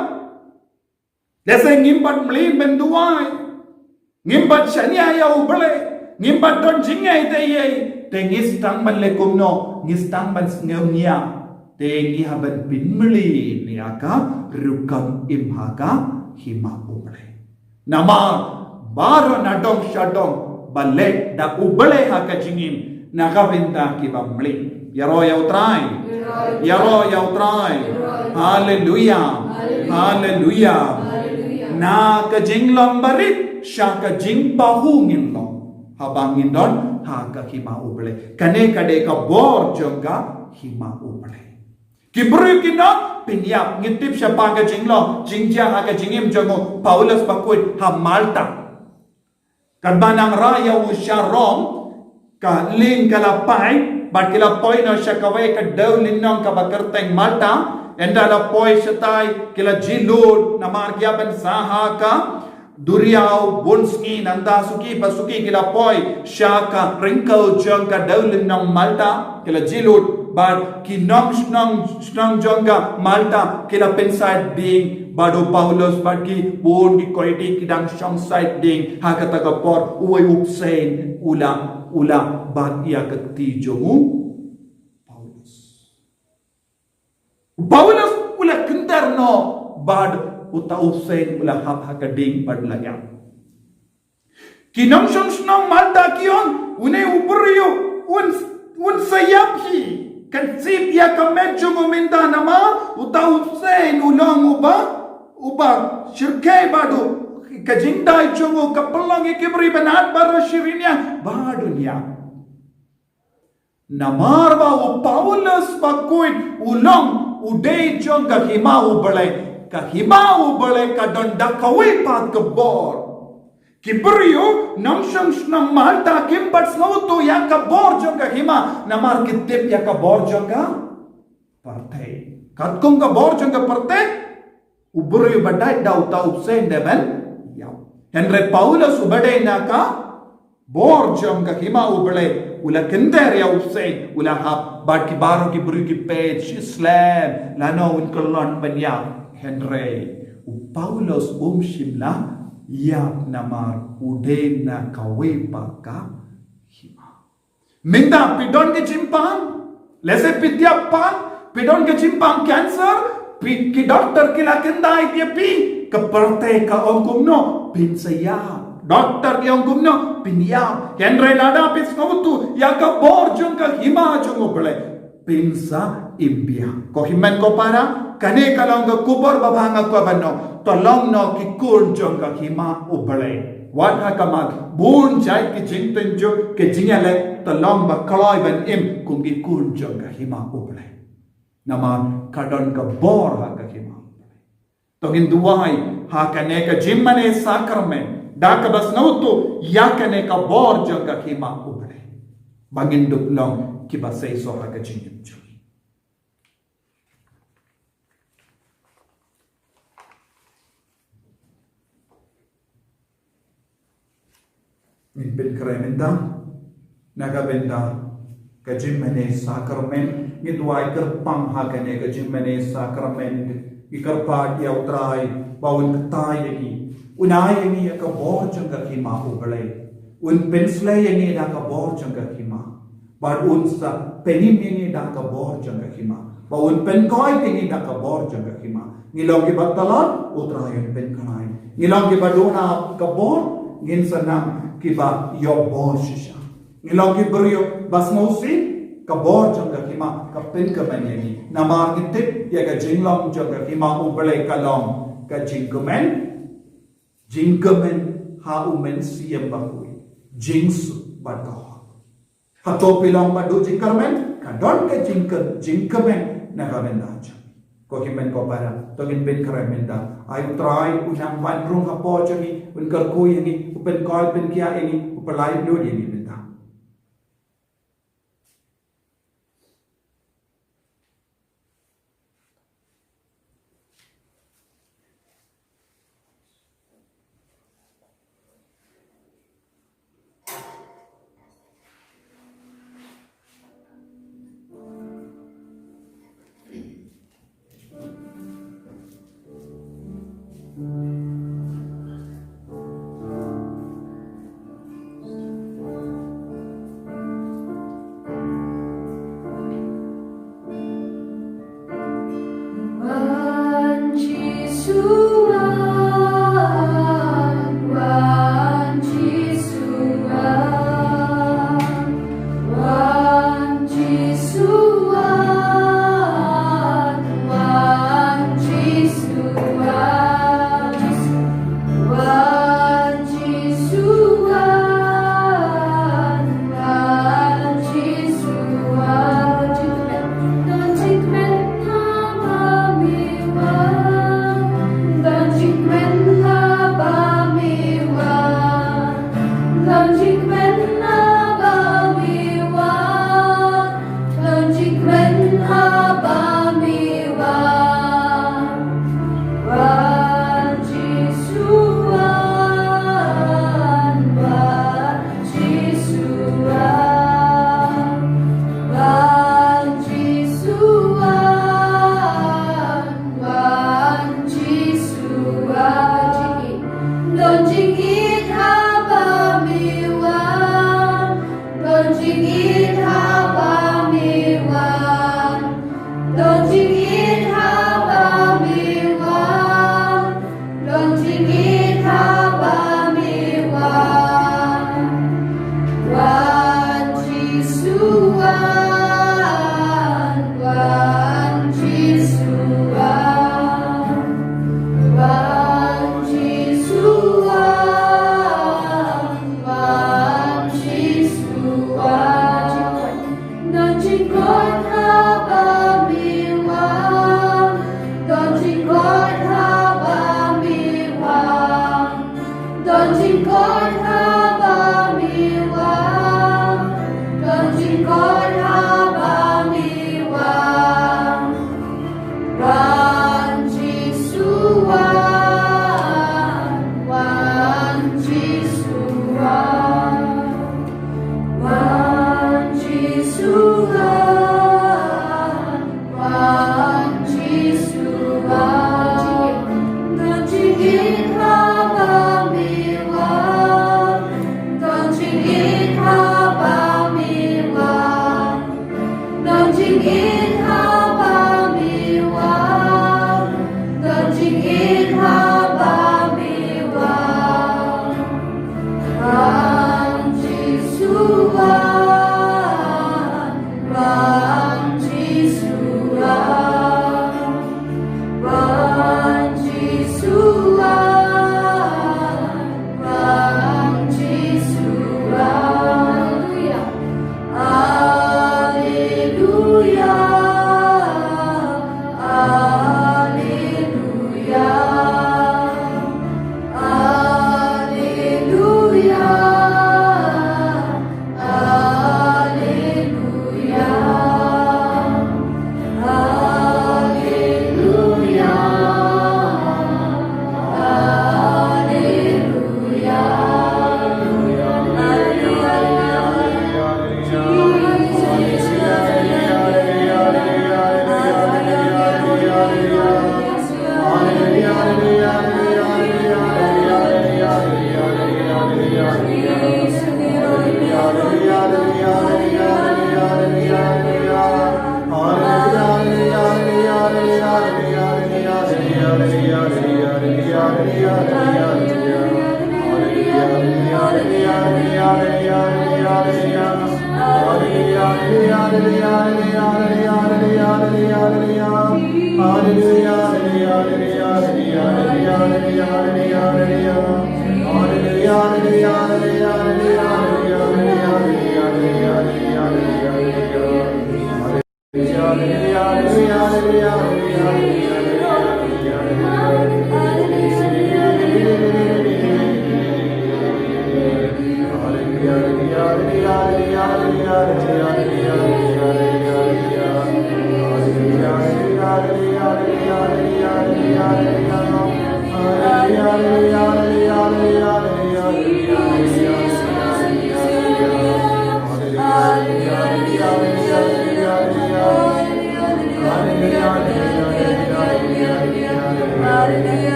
lese ngimbat mli ben duai ngimbat shania ya ubole ngimbat don jingai te ye te ngistang ban le kumno ngistang ban ngeunia te ngi haban pinmli ni aka rukam imhaka hima ubole nama baro nadong shadong balle da ubale haka jingim nagavinda ki bamli yaro yautrai hallelujah hallelujah na ka jinglom barit shaka jing pahungin lo habangin don haka hima ubale kane kade ka bor jonga hima ubale kibru kina pinyap ngitip siya panga jinglo jingja haka jingim jongo Paulus bakut ha Malta kadbanang raya usya Rom ka lin kalapai bat kilapoi no siya kawai ka daw linong ka bakerteng Malta enda lapoi siya kila jilud na margyaban saha ka duriyaw bunsngi nanda suki pasuki kilapoi siya ka wrinkle jong ka daw linong Malta kila jilud but kinong snong jonga Malta kila penside ding bado Paulus bagi bon di koiti kidang shong side ding hakata kapor uwe upsen ula bag ia kati jomu Paulus ula kentar no bad uta upsen ula hakading bad laya kinong snong Malta kion une upuriyo un sayaphi kan sip ya ka medyo momenta nama uta upsen ulong uba uba shirke badu kajingdai chungu kapalongi kibri benat baru shirinya badunya namar ba u Paulus bakuit ulong udei chong kahima ubale kadonda kawi pat kebor Kibriyo namshang shnang malta kimbat snautu ya kabor chong kahima namar kitip ya kabor chong ka parte katkong kabor chong ka parte uburi badai dauta upsen demen ya Henry Paulus ubade na ka bor chong kahima ubale ula kender ya upsen ula hap bat ki baro ki buri ki page slam lano unkolon banya Henry Paulus shimla Yap namar ude na kawe ka hima. Minda pidon ke chimpang, lese pitya pan, pidon ke chimpang cancer, ki doctor kila kenda ipya pi, kaparte ka ongkum no pinsaya. Doctor ki ongkum no pinya. Henry lada pis kautu ya ka borjong ka hima jongo bole pinsa impia. Ko himen ko para kane kalong ka kubor babanga ko banno. Tolong no ki kun jong ka hima ubale wat ha kamat bun jai ki jing tenjo ke jingale tolong ba kaloi ban im kum ki kun jong ka hima ubale nama kadon ka bor ha ka hima tongin duai ha kane ka jimmane sakramen da ka bas nautu ya kane ka bor jong ka hima ubale bangin duplong ki basai so ha ka jingim in bin kremenda naga benda kajimane sakramen ngidwai kerpang hakane kajimane sakramen ikarpa ya utrai bawun ktai yagi unai yagi ka bor janga khima ubale un pensle yagi da ka bor janga khima bar un sa penim yagi da ka bor janga khima bawun pen koi yagi da ka bor janga khima ngilong ki batalan utrai pen kanai ngilong ki baduna ka bor ngin sanam kiba yo boshisha ngilong ki brio basmosi ka bor janga kima ka pen ka banyani namar kitip ya ka jinglong janga kima ubale kalong ka jingkamen ha umen siyam bakui jingsu bataw hato pilong badu jingkamen kadon ka jingkamen nagamen dacha ko himen ko para togin ben kremenda ai try unang wanrung hapo jani unkar ko yani upen koi pen kia ini upalai lo yani benda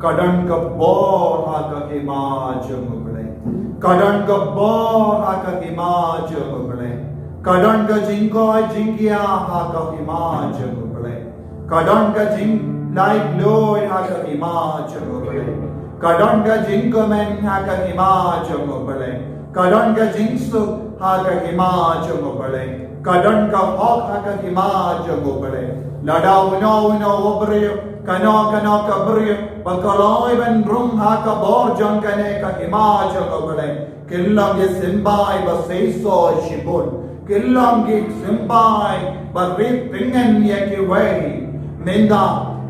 Kadang kebor haka imaje mubele. Kadang kebor haka imaje mubele. Kadang ka jingkoi jingkia haka imaje mubele. Kadang ka jing like loy haka imaje mubele. Kadang ka jingkomen haka imaje mubele. Kadang ka jingsu haka imaje mubele. Kadang ka hok haka imaje mubele. Lada uno obre kano kabriyo bakaloi ben rum haka bor jankane ka imaj kabale killam ye simbai ba seiso shibun killam ge simbai ba rit pingen ye ki wei menda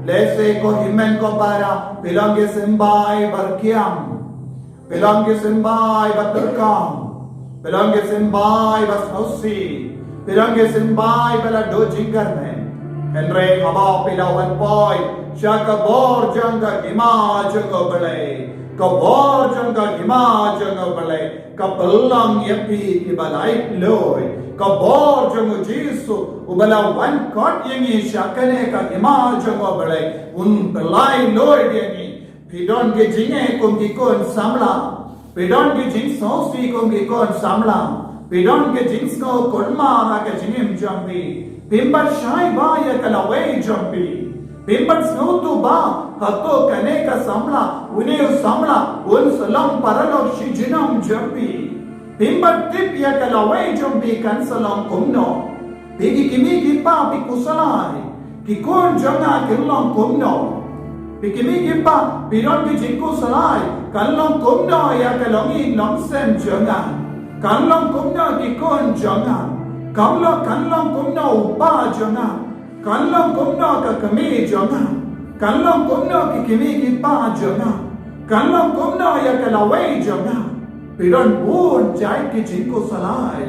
lese ko himen ko para pilang ge simbai bar kiam pilang ge simbai ba turkam pilang ge simbai ba sausi pilang ge simbai bala do jingar men Henry haba pilawan boy Shaka bor janga imaj kabale kabor janga imaj kabale kapalang yepi ibalai loy kabor jangu jisu ubala wan kot yengi shakane ka imaj kabale un balai loy yengi pidon ke jinge kum ki kon samla pidon ke jing sosti kum ki kon samla pidon ke jing sko kolma ra ke jingim jambi Pimbat shai ba ya kalaway jampi. Pimbat snutu ba hato kane ka samla une samla un salam paralog shijinam jampi. Pimbat tip ya kalaway jampi kan salam kumno. Pigi kimi gipa pi kusalai. Kikon janga killam kumno. Pikimi gipa piron ki jinku salai. Kallam kumno ya kalongi lomsen janga. Kallam kumno kikon janga. Kamla kanlam kumna upa janga kanlam kumna ka kami janga kanlam kumna ki kimi ki pa janga kanlam kumna ya kalawai janga pidon bon jai ki jinku salai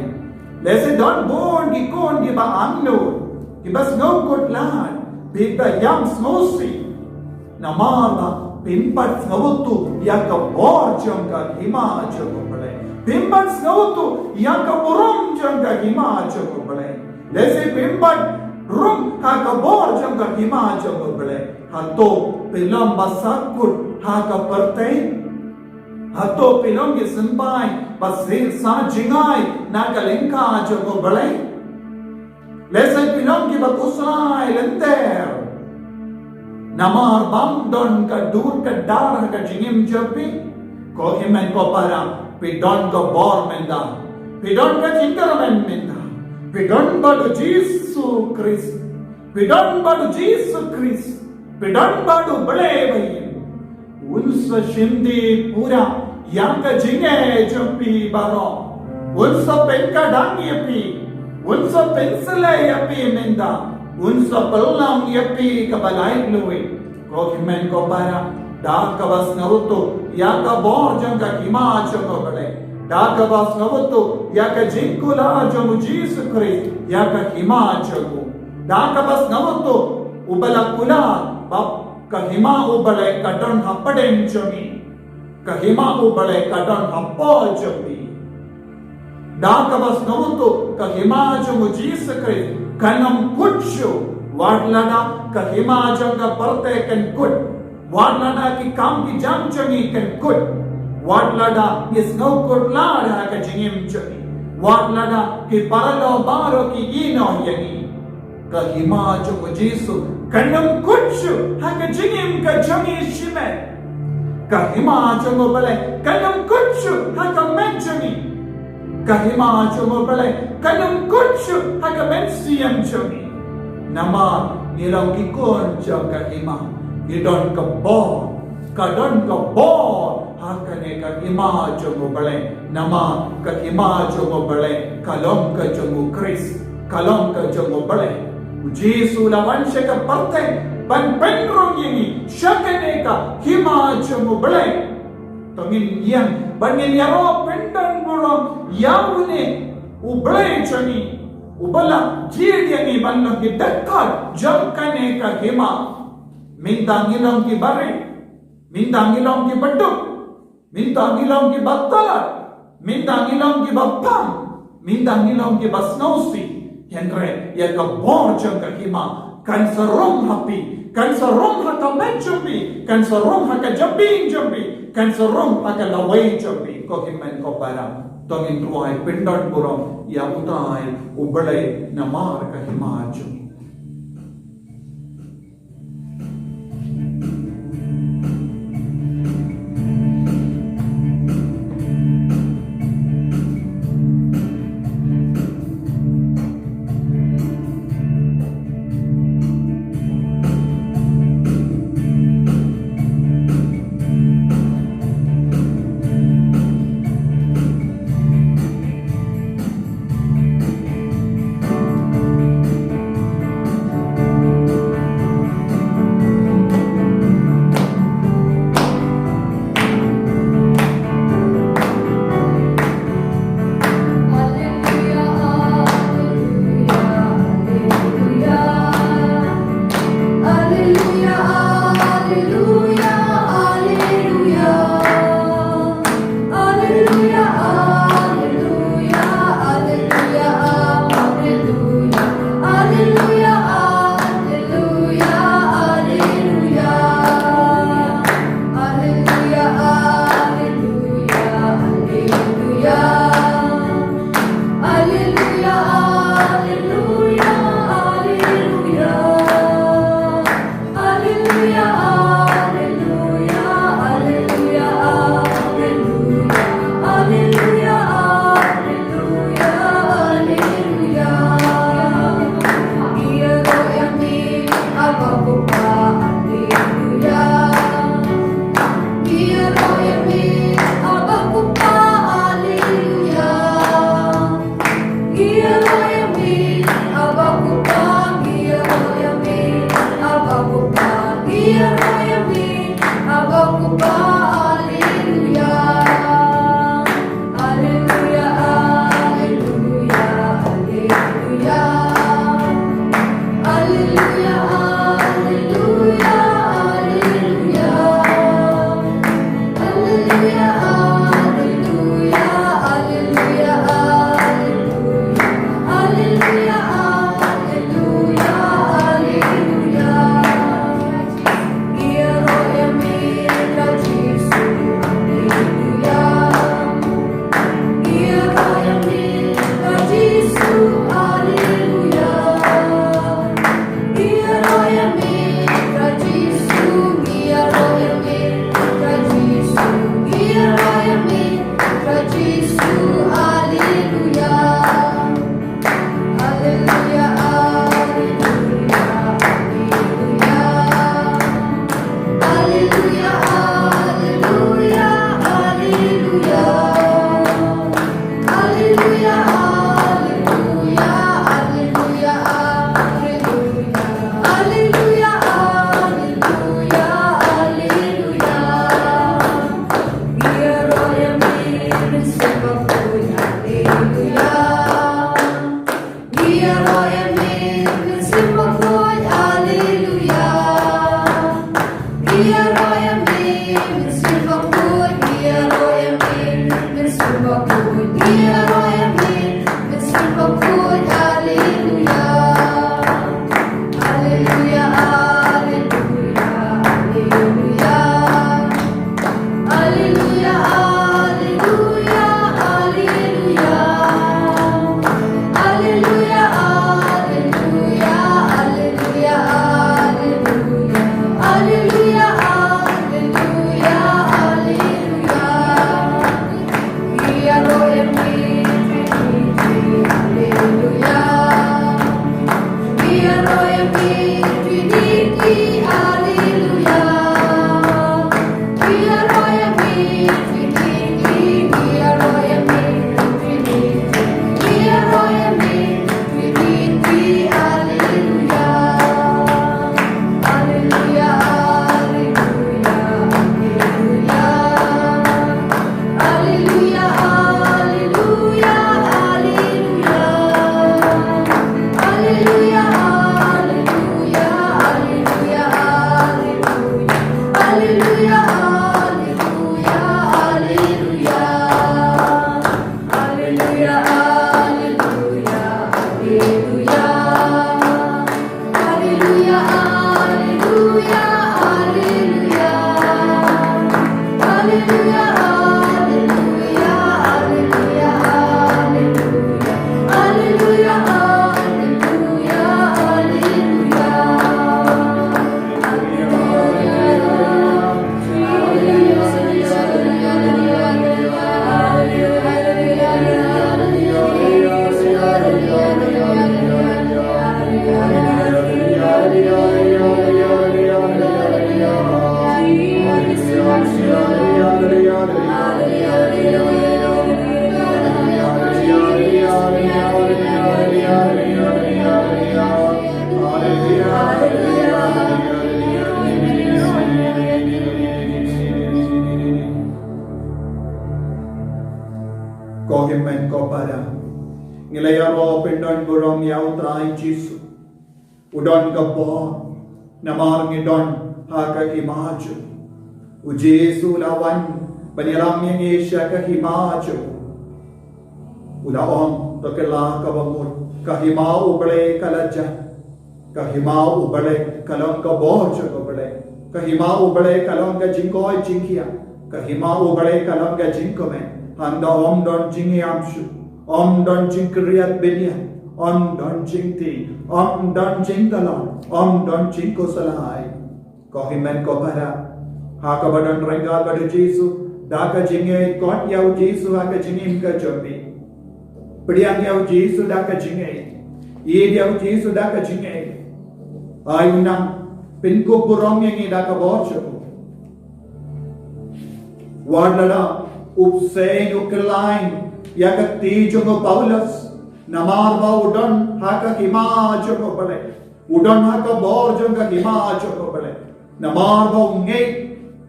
lese don bon ki kon ki ba amno ki bas no kot lan bita yam smosi namala pimpat ngawtu ya ka bor janga hima janga Pimbat snautu yang kaburum jangka hima jangka bale. Lese pimbat rum hakabor jangka hima jangka bale. Hato pilam basakut hakapertai. Hato pilam ke sempai basir sa jingai nakalengka jangka bale. Lese pilam ke bakusai lenter. Namar bamdon ka dur ka dar ka jingim japi. Ko himen ko para. Pidon ka bor menda. Pidon ka jingkaramen menda. Pidon badu Jesu Christ. Pidon badu Jesu Christ. Pidon badu bale bayin. Unsa shindi pura yang ka jinge jampi baro. Unsa penka dang yapi. Unsa pensale yapi menda. Unsa pelang yapi ka balai luwi. Ko himen ko para. Dakabas naruto yaka bor janga hima janga bale dakabas naruto yaka jinkula jamu Jesu Christ yaka hima jagu dakabas naruto ubala kula bab ka hima ubale kadon hapaden jami ka hima ubale kadon happo jami Dakabas namuto ka himajang mo Jesus Christ kanam kutsyo wadlada ka himajang ka parte kan kut wadlada ki kam ki jam changi kan kut wadlada is no kut lada ka jingim changi wadlada ki paralo baro ki ino yangi ka himajang mo Jesus kanam kutsyo ha ka jingim ka changi shime ka himajang mo bale kanam kutsyo ha ka menchani kahima chumo bale kanum kutsu haka mensiam chumi nama nilang kikon jang kahima idon ka bo haka ne kahima chumo bale nama kahima chumo bale kalom ka chumo Chris kalom ka chumo bale Jesu lawan ka parte ban penrong yini shakane ka hima chumo bale tongin yang bangin yaro pendan burong yaune ublay chani ubala jiryani banno ki dakkar jamkane ka hima mindangilong ki bare mindangilong ki baduk mindangilong ki battala mindangilong ki bappam mindangilong ki basnosi henre ya ka bor jam ka hima kan sarong happy kan sarong haka menjumbi kan sarong haka jambi kan sarong haka laway jambi ko himan ko para tongin ruay pindon burong ya utay ubalay na mar ka himajum ngilaya ro pendon burong yau trai Jisu udon ka bo namar ngidon ha ka himaju u Jesu lawan panilang yang Asia ka himaju udaong to kala ka bamur ka himau bale kalaja ka himau bale kalong ka bojo ka bale ka himau bale kalong ka jingkoi jingkia ka himau bale kalong ka jingkome handa om don jingi amshu om don jingkriat benya om don jingti om don jingtalon om don jingko salai ko himen ko para ha ka badan renga bade Jesu da ka jinge kot yau Jesu ha ka jingim ka jobi Pediang yau Jesu da ka jinge ye yau Jesu da ka jinge ai unang pinko burong yang da ka borcho warnala upsein ukelain ya ka tijo ko Paulus namar ba udon ha ka himajo ko bale udon ha ka borjo ka himajo ko bale namar ba unge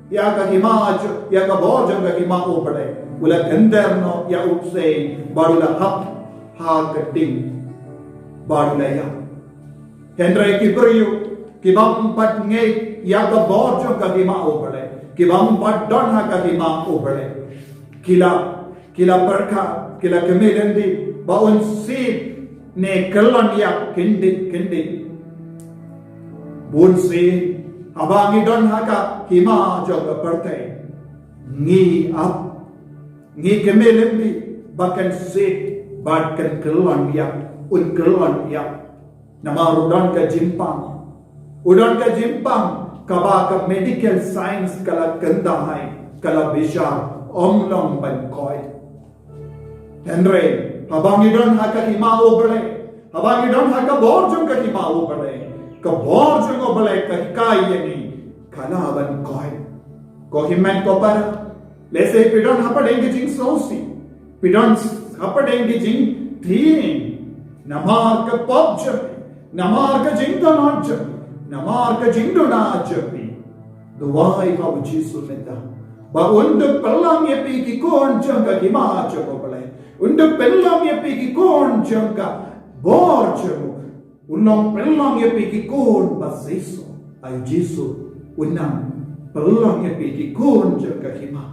ya ka himajo ya ka borjo ka himao bale ula ganderno ya upsein barula hap ha ka ding barula ya Hendra kibriyu kibam pat nge ya ka borjo ka himao bale kibam pat don ha ka himao bale kila perka kila kemilendi baun si ne kelon ya kendi bun si abangi don haka hima joga perte ngi ap ngi kemilendi bakan si bakan kelon ya kelon ya nama udon ka jimpang kaba ka medical science kala kanda hai kala bishar omlong ban koi Henry habang idon haka himao bale habang idon haka borjong ka himao bale ka borjong o bale ka kai yani kana ban koi ko himen ko para lese pidon hapa dengi jing sosi pidon hapa dengi jing thin namar ka pobj namar ka jing donaj namar ka jing donaj duwai ha Jesu meta ba undu pelang ye pi ki kon janga hima ko bale undu pelang ye pi ki kon janga borjo unong pelang ye pi ki kon basiso ay Jesu unang pelang ye pi ki kon janga hima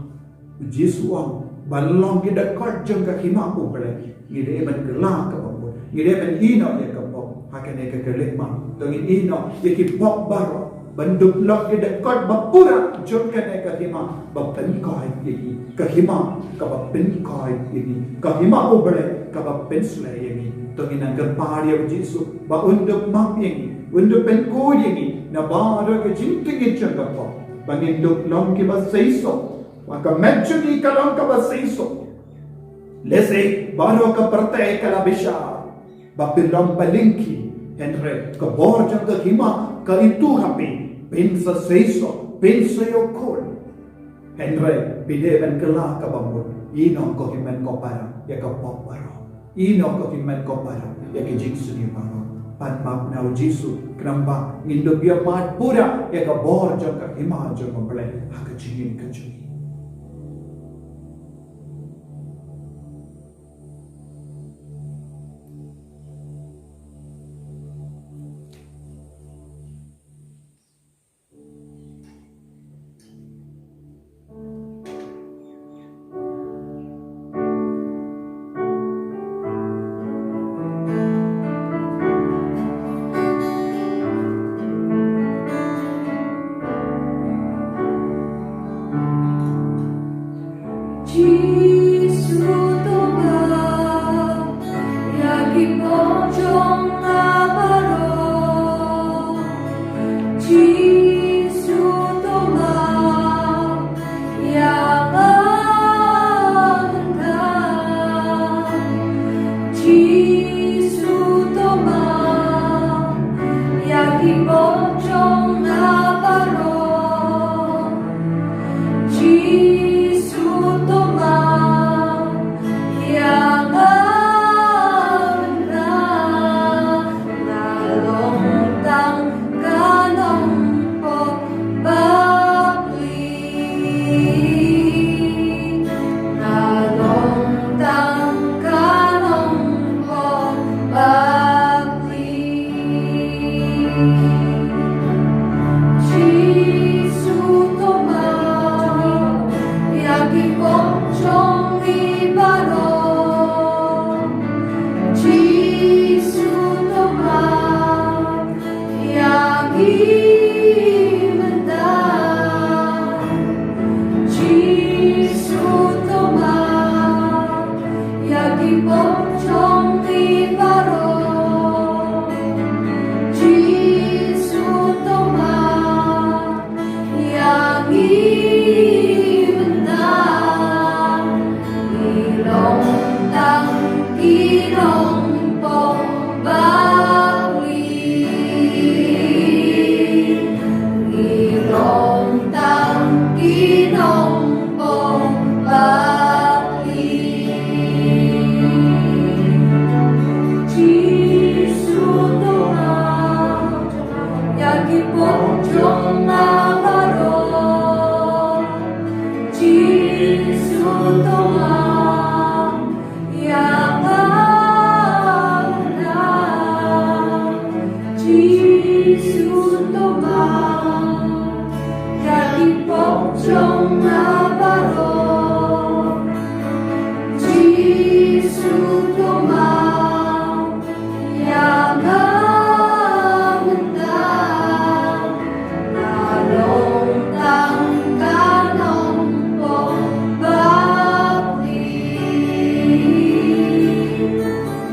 Jesu ang balong ki dekat janga hima ko bale ngide man kelak ka bo ngide man ino ye ka bo hakane ka kelek ma dongin ino ye ki pop baro Banduk lok ke dekat bapura jom kene kahima bapen kai ini kahima ka bapen kai ini kahima obele ka bapen slay ini tongin ang pari of Jesu ba unduk mak ini unduk pen ko ini na ba ke jinting itchanga po banginduk long ke ba seiso maka medyo di ka long ka ba seiso lese baro ka parte ka labisha bapilong palingki Henry ka borjang kahima ka itu hapi Pensa seiso, pensa yokol. Henry, bideban kelak ka bambun. Ino ko himen ko para, ya ka pop baro. Ino ko himen ko para, ya ka jingsu ni baro. Panmap na Jesu, kenamba ngindo biya mat pura, ya ka borjang ka himajang mabale, haka jingin ka jingin. bong bạc ly kỳ nông tăng kỳ nông bong bạc ly Giêsu tô ma ya ki bong trong na baro Giêsu tô ma ya ngana Giêsu tô ma ya ki bong trong na baro Giêsu tô ma ya ngana na long tăng ca nông bong bạc ly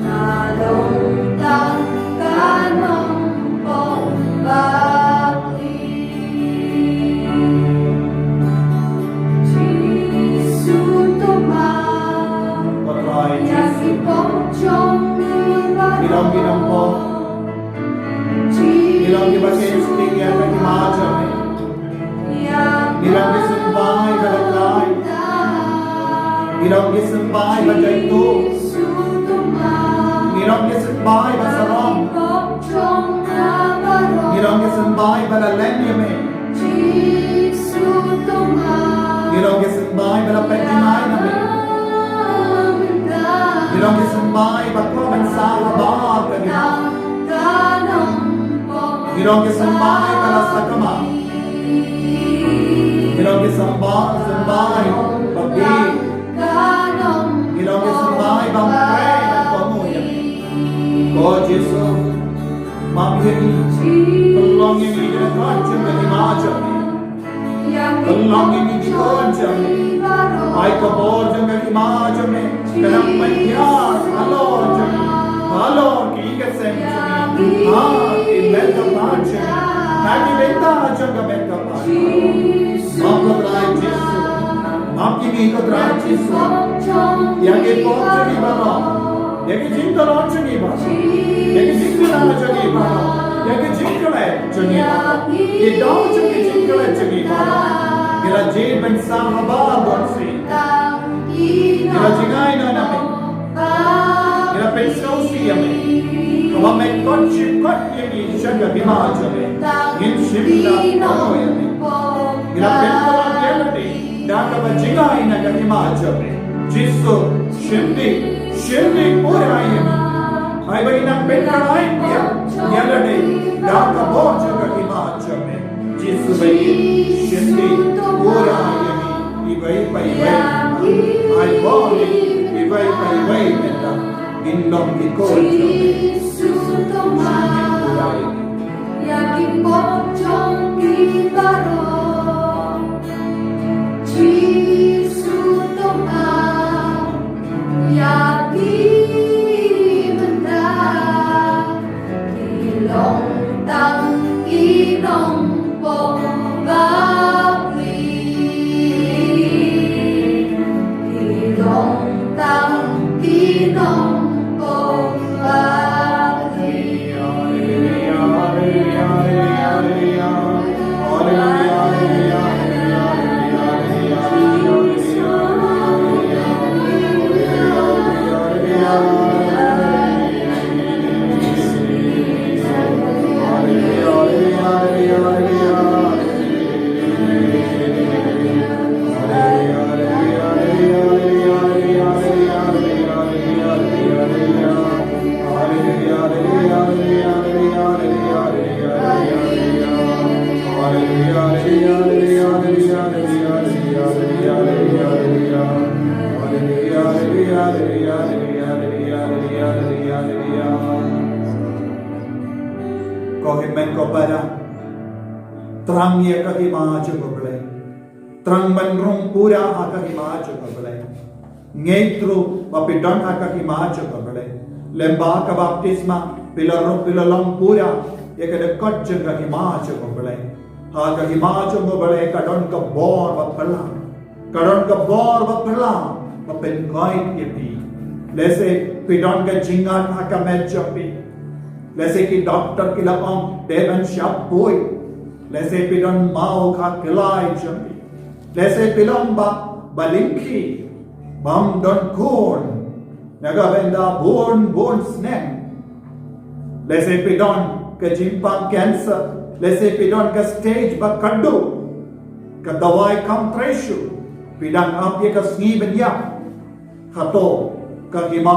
na long tăng ca nông bong bạc ly Giêsu tô ma Có trai ya Giêsu ki bong trong na Bilang ginang po Bilang ibakin setinggi ang imaja Bilang disembah ibalalay Bilang disembah ibajay ito Bilang disembah ibasalam Bilang disembah ibalalenye Bilang disembah ibalapagdinay namin Bilang disembah ibagkaman sa labag Bilang disembah ibalasagama Bilang disembah pagi Bilang disembah ibangkay ng pamuya Ko Jesu Mabhiri Tolong yang ini kacang dan imaja Tolong yang ini kacang Ay kabor jangan imaja Kanang mangyas Halo kiigat sa inyo Ibenta pacha Nagi benta jangan benta pacha Mapagray Jesu Mapkini kadray Jesu Yang ipot jangan ibaro Yang ijingkaron jangan ibaro Yang ijingkaron jangan ibaro Yang ijingkaron jangan ibaro Idaw jangan ijingkaron jangan ibaro Kira jid bensang haba bonsi Kira jingay na namin Kira pensaw siya may Kama may kot yang isyaga bimaja may Ngin shimla kono yan may Kira pensaw yan may Daka ba jingay na kahimaja may Jisu shimdi pura yan may Ay ba inang penkaray niya Yan na Daka boja kahimaja may Jisu ba shimdi pura yan Ibay ay boli ibay meta indong ikon Giêsu tô ma ya ki bong trong ki baro Giêsu tô ma ya ki manda ki long tăng ki nông bong bạc ly ki long tăng ki nông bong bạc ly Kohimen ko para Terang ye kahimaju koble Terang bandrung pura ha kahimaju koble Ngetru bapidon ha kahimaju koble Lemba ka baptisma pilalang pura ye kadekot jeng kahimaju koble Ha kahimaju koble kadon ka bor bapala Kadon ka bor bapala Bapen kait ye pi Lese pidon ka jingan hakamet jampi. Lese ki doctor ki lapang devan shap boy. Lese pidon mau ka kilai jampi. Lese pilom ba balingki. Bam don kun. Nagabenda born snem. Lese pidon ka jimpang cancer. Lese pidon ka stage ba kaddu. Ka dawai kam treshu. Pidang apye ka sngi benya. Hato ka hima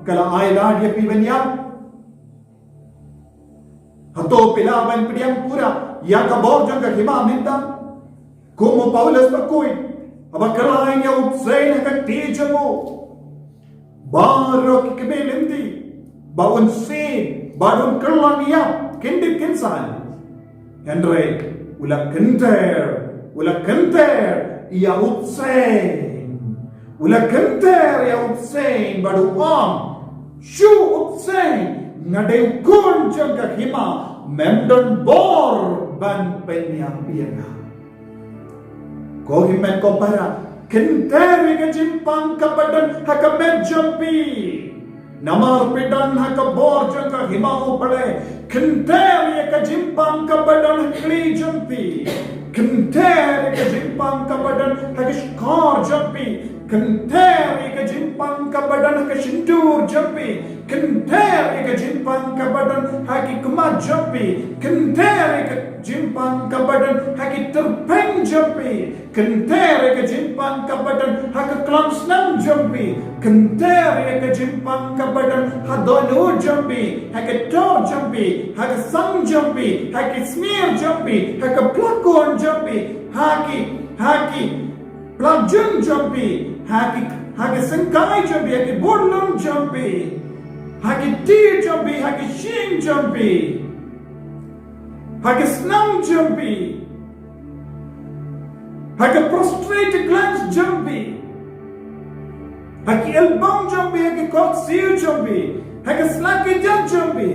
kala ailad ye pi benya. Hato pilaban pidiyang pura ya ka borjang ka hima minta. Kumu Paulus bakui. Aba kalain ya upsain ka tijamu. Baro ki kebelindi. Baun sin. Badun kerlang ya. Kindip kinsan. Andre. Ula kenter. Ya upsain. Ula kenter ya upsain. Badu Shu upsain. Ngadeu kun jangka hima. Memdon bor ban penyang piana. Ko himen ko para. Kenteri ka jimpang kapadan hakamed jampi. Namar pidan hakabor jangka hima upale. Kenteri ka jimpang kapadan hakli jampi. Kenteri ka jimpang kapadan hakishkar jampi. Kenteri ka jimpang kapadan hakashindur jampi. Kenteri ka jimpang kapadan hakikumat jampi. Kenteri ka jimpang kapadan hakiterpeng jampi. Kenteri ka jimpang kapadan hakaklansnam jampi. Kenteri ka jimpang kapadan hadonu jampi. Hakator jampi. Hakasang jampi. Hakismir jampi. Hakaplakon jampi. Haki Plajun jampi. Haki sengkai jampi. Haki burnum jampi. Haki tir jampi. Haki shing jampi. Haki snam jampi. Haki prostrate glance jampi. Haki elbong jampi. Haki kotsir jampi. Haki slaki jampi.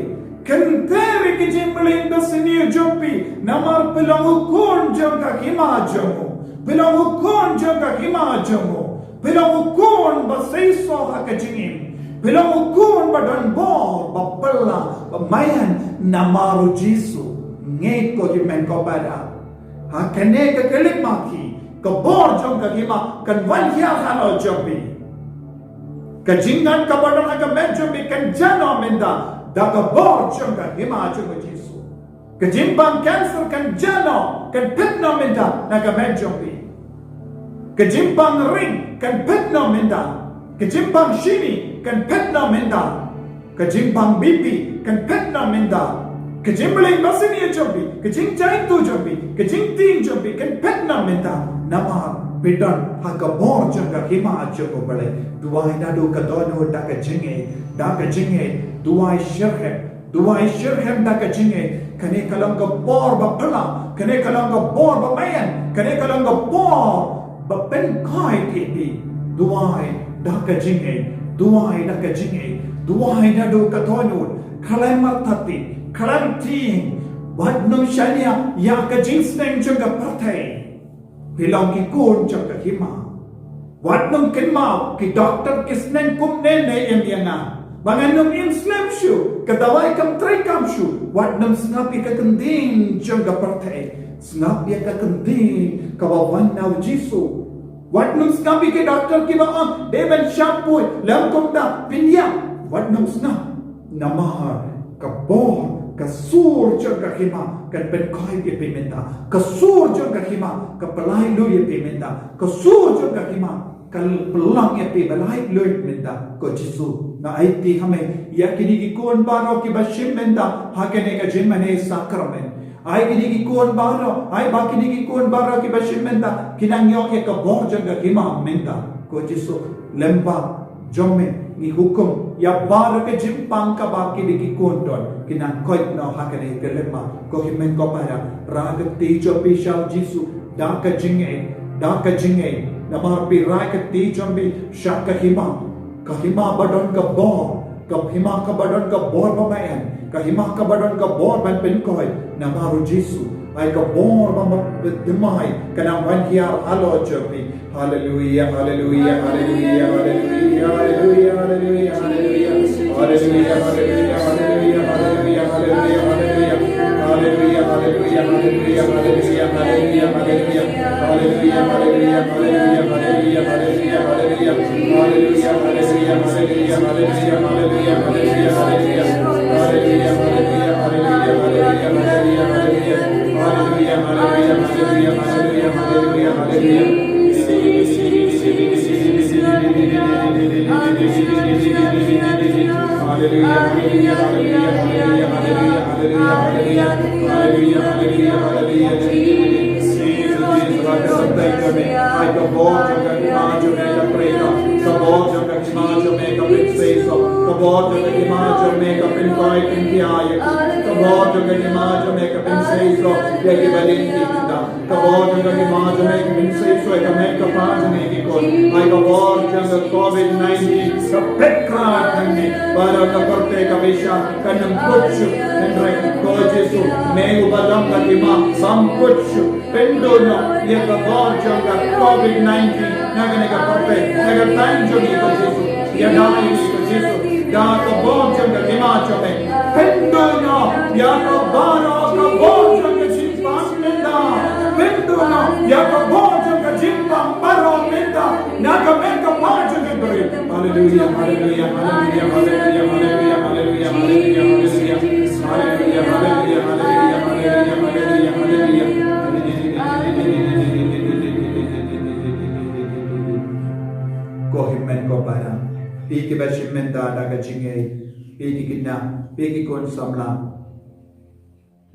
Kenteri ki jimbalin basinir jampi. Namar pilangu kun jamka hima jamu. Pilangu kun jamka hima jamu. Pilangu kun basaiso haka jingim. Pilangu kun badan bor bapala bamayan namaru jisu. Ngeko himen ko pada. Hakane ka kelik maki. Ka bor jamka hima. Kan wanhia halo jampi. Ka jingan ka badan haka med jampi. Kan jano minda. Daga bor jamka hima jamka jisu. Ka jimbang cancer kan jano. Kan pitno minda. Naga med jampi. Kejimpang ring kan petno minda. Kejimpang shini kan petno minda. Kejimpang BP kan petno minda. Kejimbaling basini jambi. Kejing jain tu jambi. Kejing tin jambi kan petno minda. Nama pidan hakabor jangka hima jago bale. Duai nadu kadono daka jinge. Duai shirhem daka jinge. Kane kalanga bor bapala. Kane kalanga bor bamayan. Kane kalanga bor Bapen kai tipi. Duai daka jinge. Duai nadu katonut. Kalam martati. Kalam ting. Wadnum shania. Yaka jinsneng jaga partai. Pilang ki kun jaga hima. Wadnum kinmau. Ki doktor kisneng kumnen na emyana. Banganum inslam shu. Kadawai kam tray kam shu. Wadnum snapi kakending jaga partai. Snapi kakending kawawan na jisu. Wadnum snapi ke doktor ki baan. Devan shampoo. Lam kumda pinya. Wadnum snap. Namahar. Kabor. Kasur jaga hima. Kan penkoi ye pimenta. Kasur jaga hima. Kapalai lu ye pimenta. Kasur jaga hima. Kal pelang ye pi balai lu ye pimenta. Ko jisu. Na aiti hame. Yakini ki kon baro ki bashim menta. Hakene ka jimane sakramen. Ay kinigi kuon baro, ay ba kinigi kuon baro ki bashim menta, kinangyo e ka borjang ga hima menta, ko jisu lempa jomme ni hukum ya baro ke jimpang ka ba kinigi kuon don, kinang koit no hakane ke lemma, ko himen ko para ragat tijo pishal jisu daka jinge, namar pi ragat tijo bi shaka hima badon ka bor, ka hima ka badon ka bor bamayan. Kahima kabadon ka bor ban penkoy na maru jisu ay ka bor ban demai kanang wanhiar alo jobi hallelujah.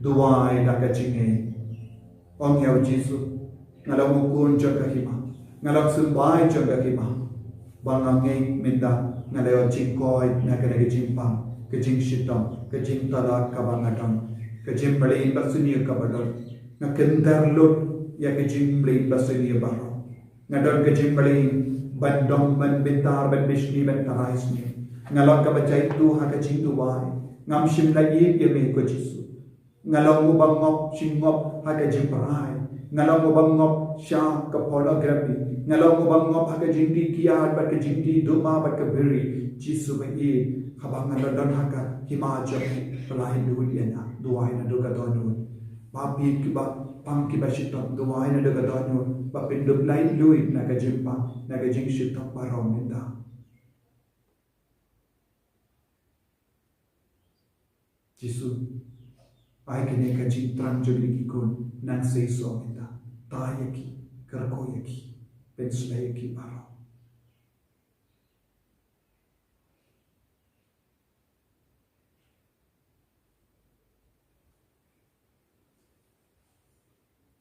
Duai da kachinge Ong yau Jisu ngalang ukun jaga hima ngalang sembai jaga hima bangange minda ngalayo jingkoi ngakane ke jimpang ke jing shitong ke jing tala kabangadang ke jing bali basuni kabadon ngakendar lut ya ke jing bali basuni baro ngadon ke jing bali bandong ban bentar ban bishni ban taraisni ngalang kabajai tu ha ke jing duai ngam shim lagi ye me ko Jisu ngalang mo bangop singop haga jimperai ngalang mo bangop sya kapola grabi ngalang mo bangop haga jingdi kiat bat ke jingdi duma bat ke beri Jisu bai habang ngalan haga himaja pelahin duiana duai na doga donu papi kiba pam kiba shitom duai na doga donu ba pindup lain luit naga jimpa naga jing shitom barom minda Jisu ai kene ka jitran jogli kon nan sei so mita tayaki karkoyaki penslayaki baro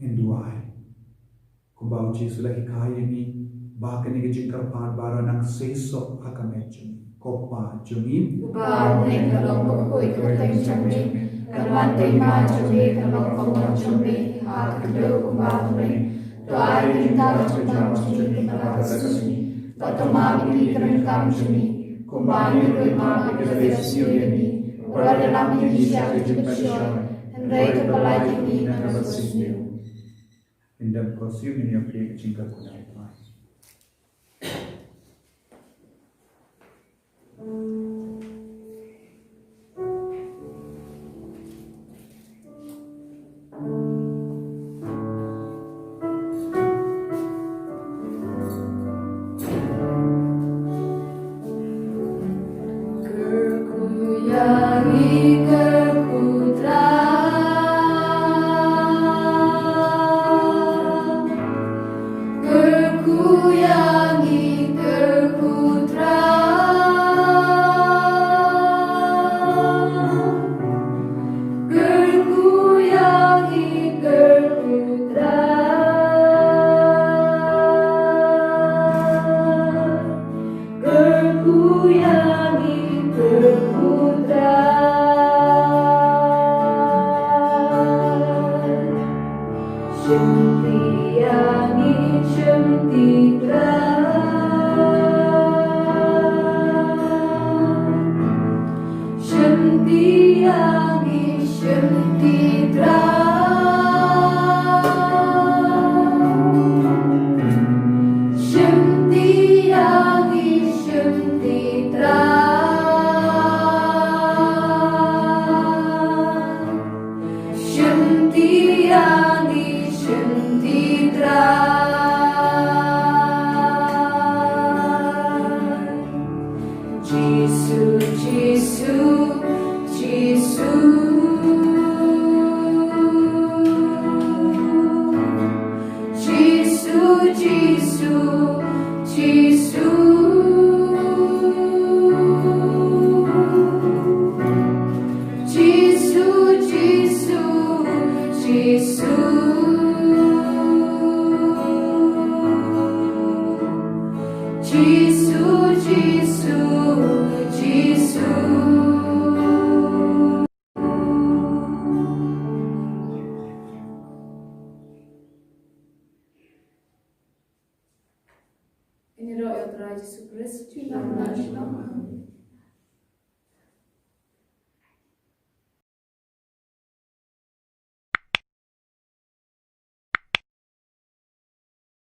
induai kumbau Jisu lagi kaya ni ba kene ka jingkar par baro nan sei so hakamechun kopa jungim ba ne kalong ko ikotay chamni Kalwante ma chumi kalong kong chumi ha kdo kumba kule to ai tinta chuma chumi kala kasuni to ma bi kren kam chumi kumba ni ko ma bi kre siuni ora de la mi sha ke chipsho andai to kala ni na kasuni indam kosium ni apre chingka kunai mai Shunti Ini roh yang terakhir Yesus Kristus.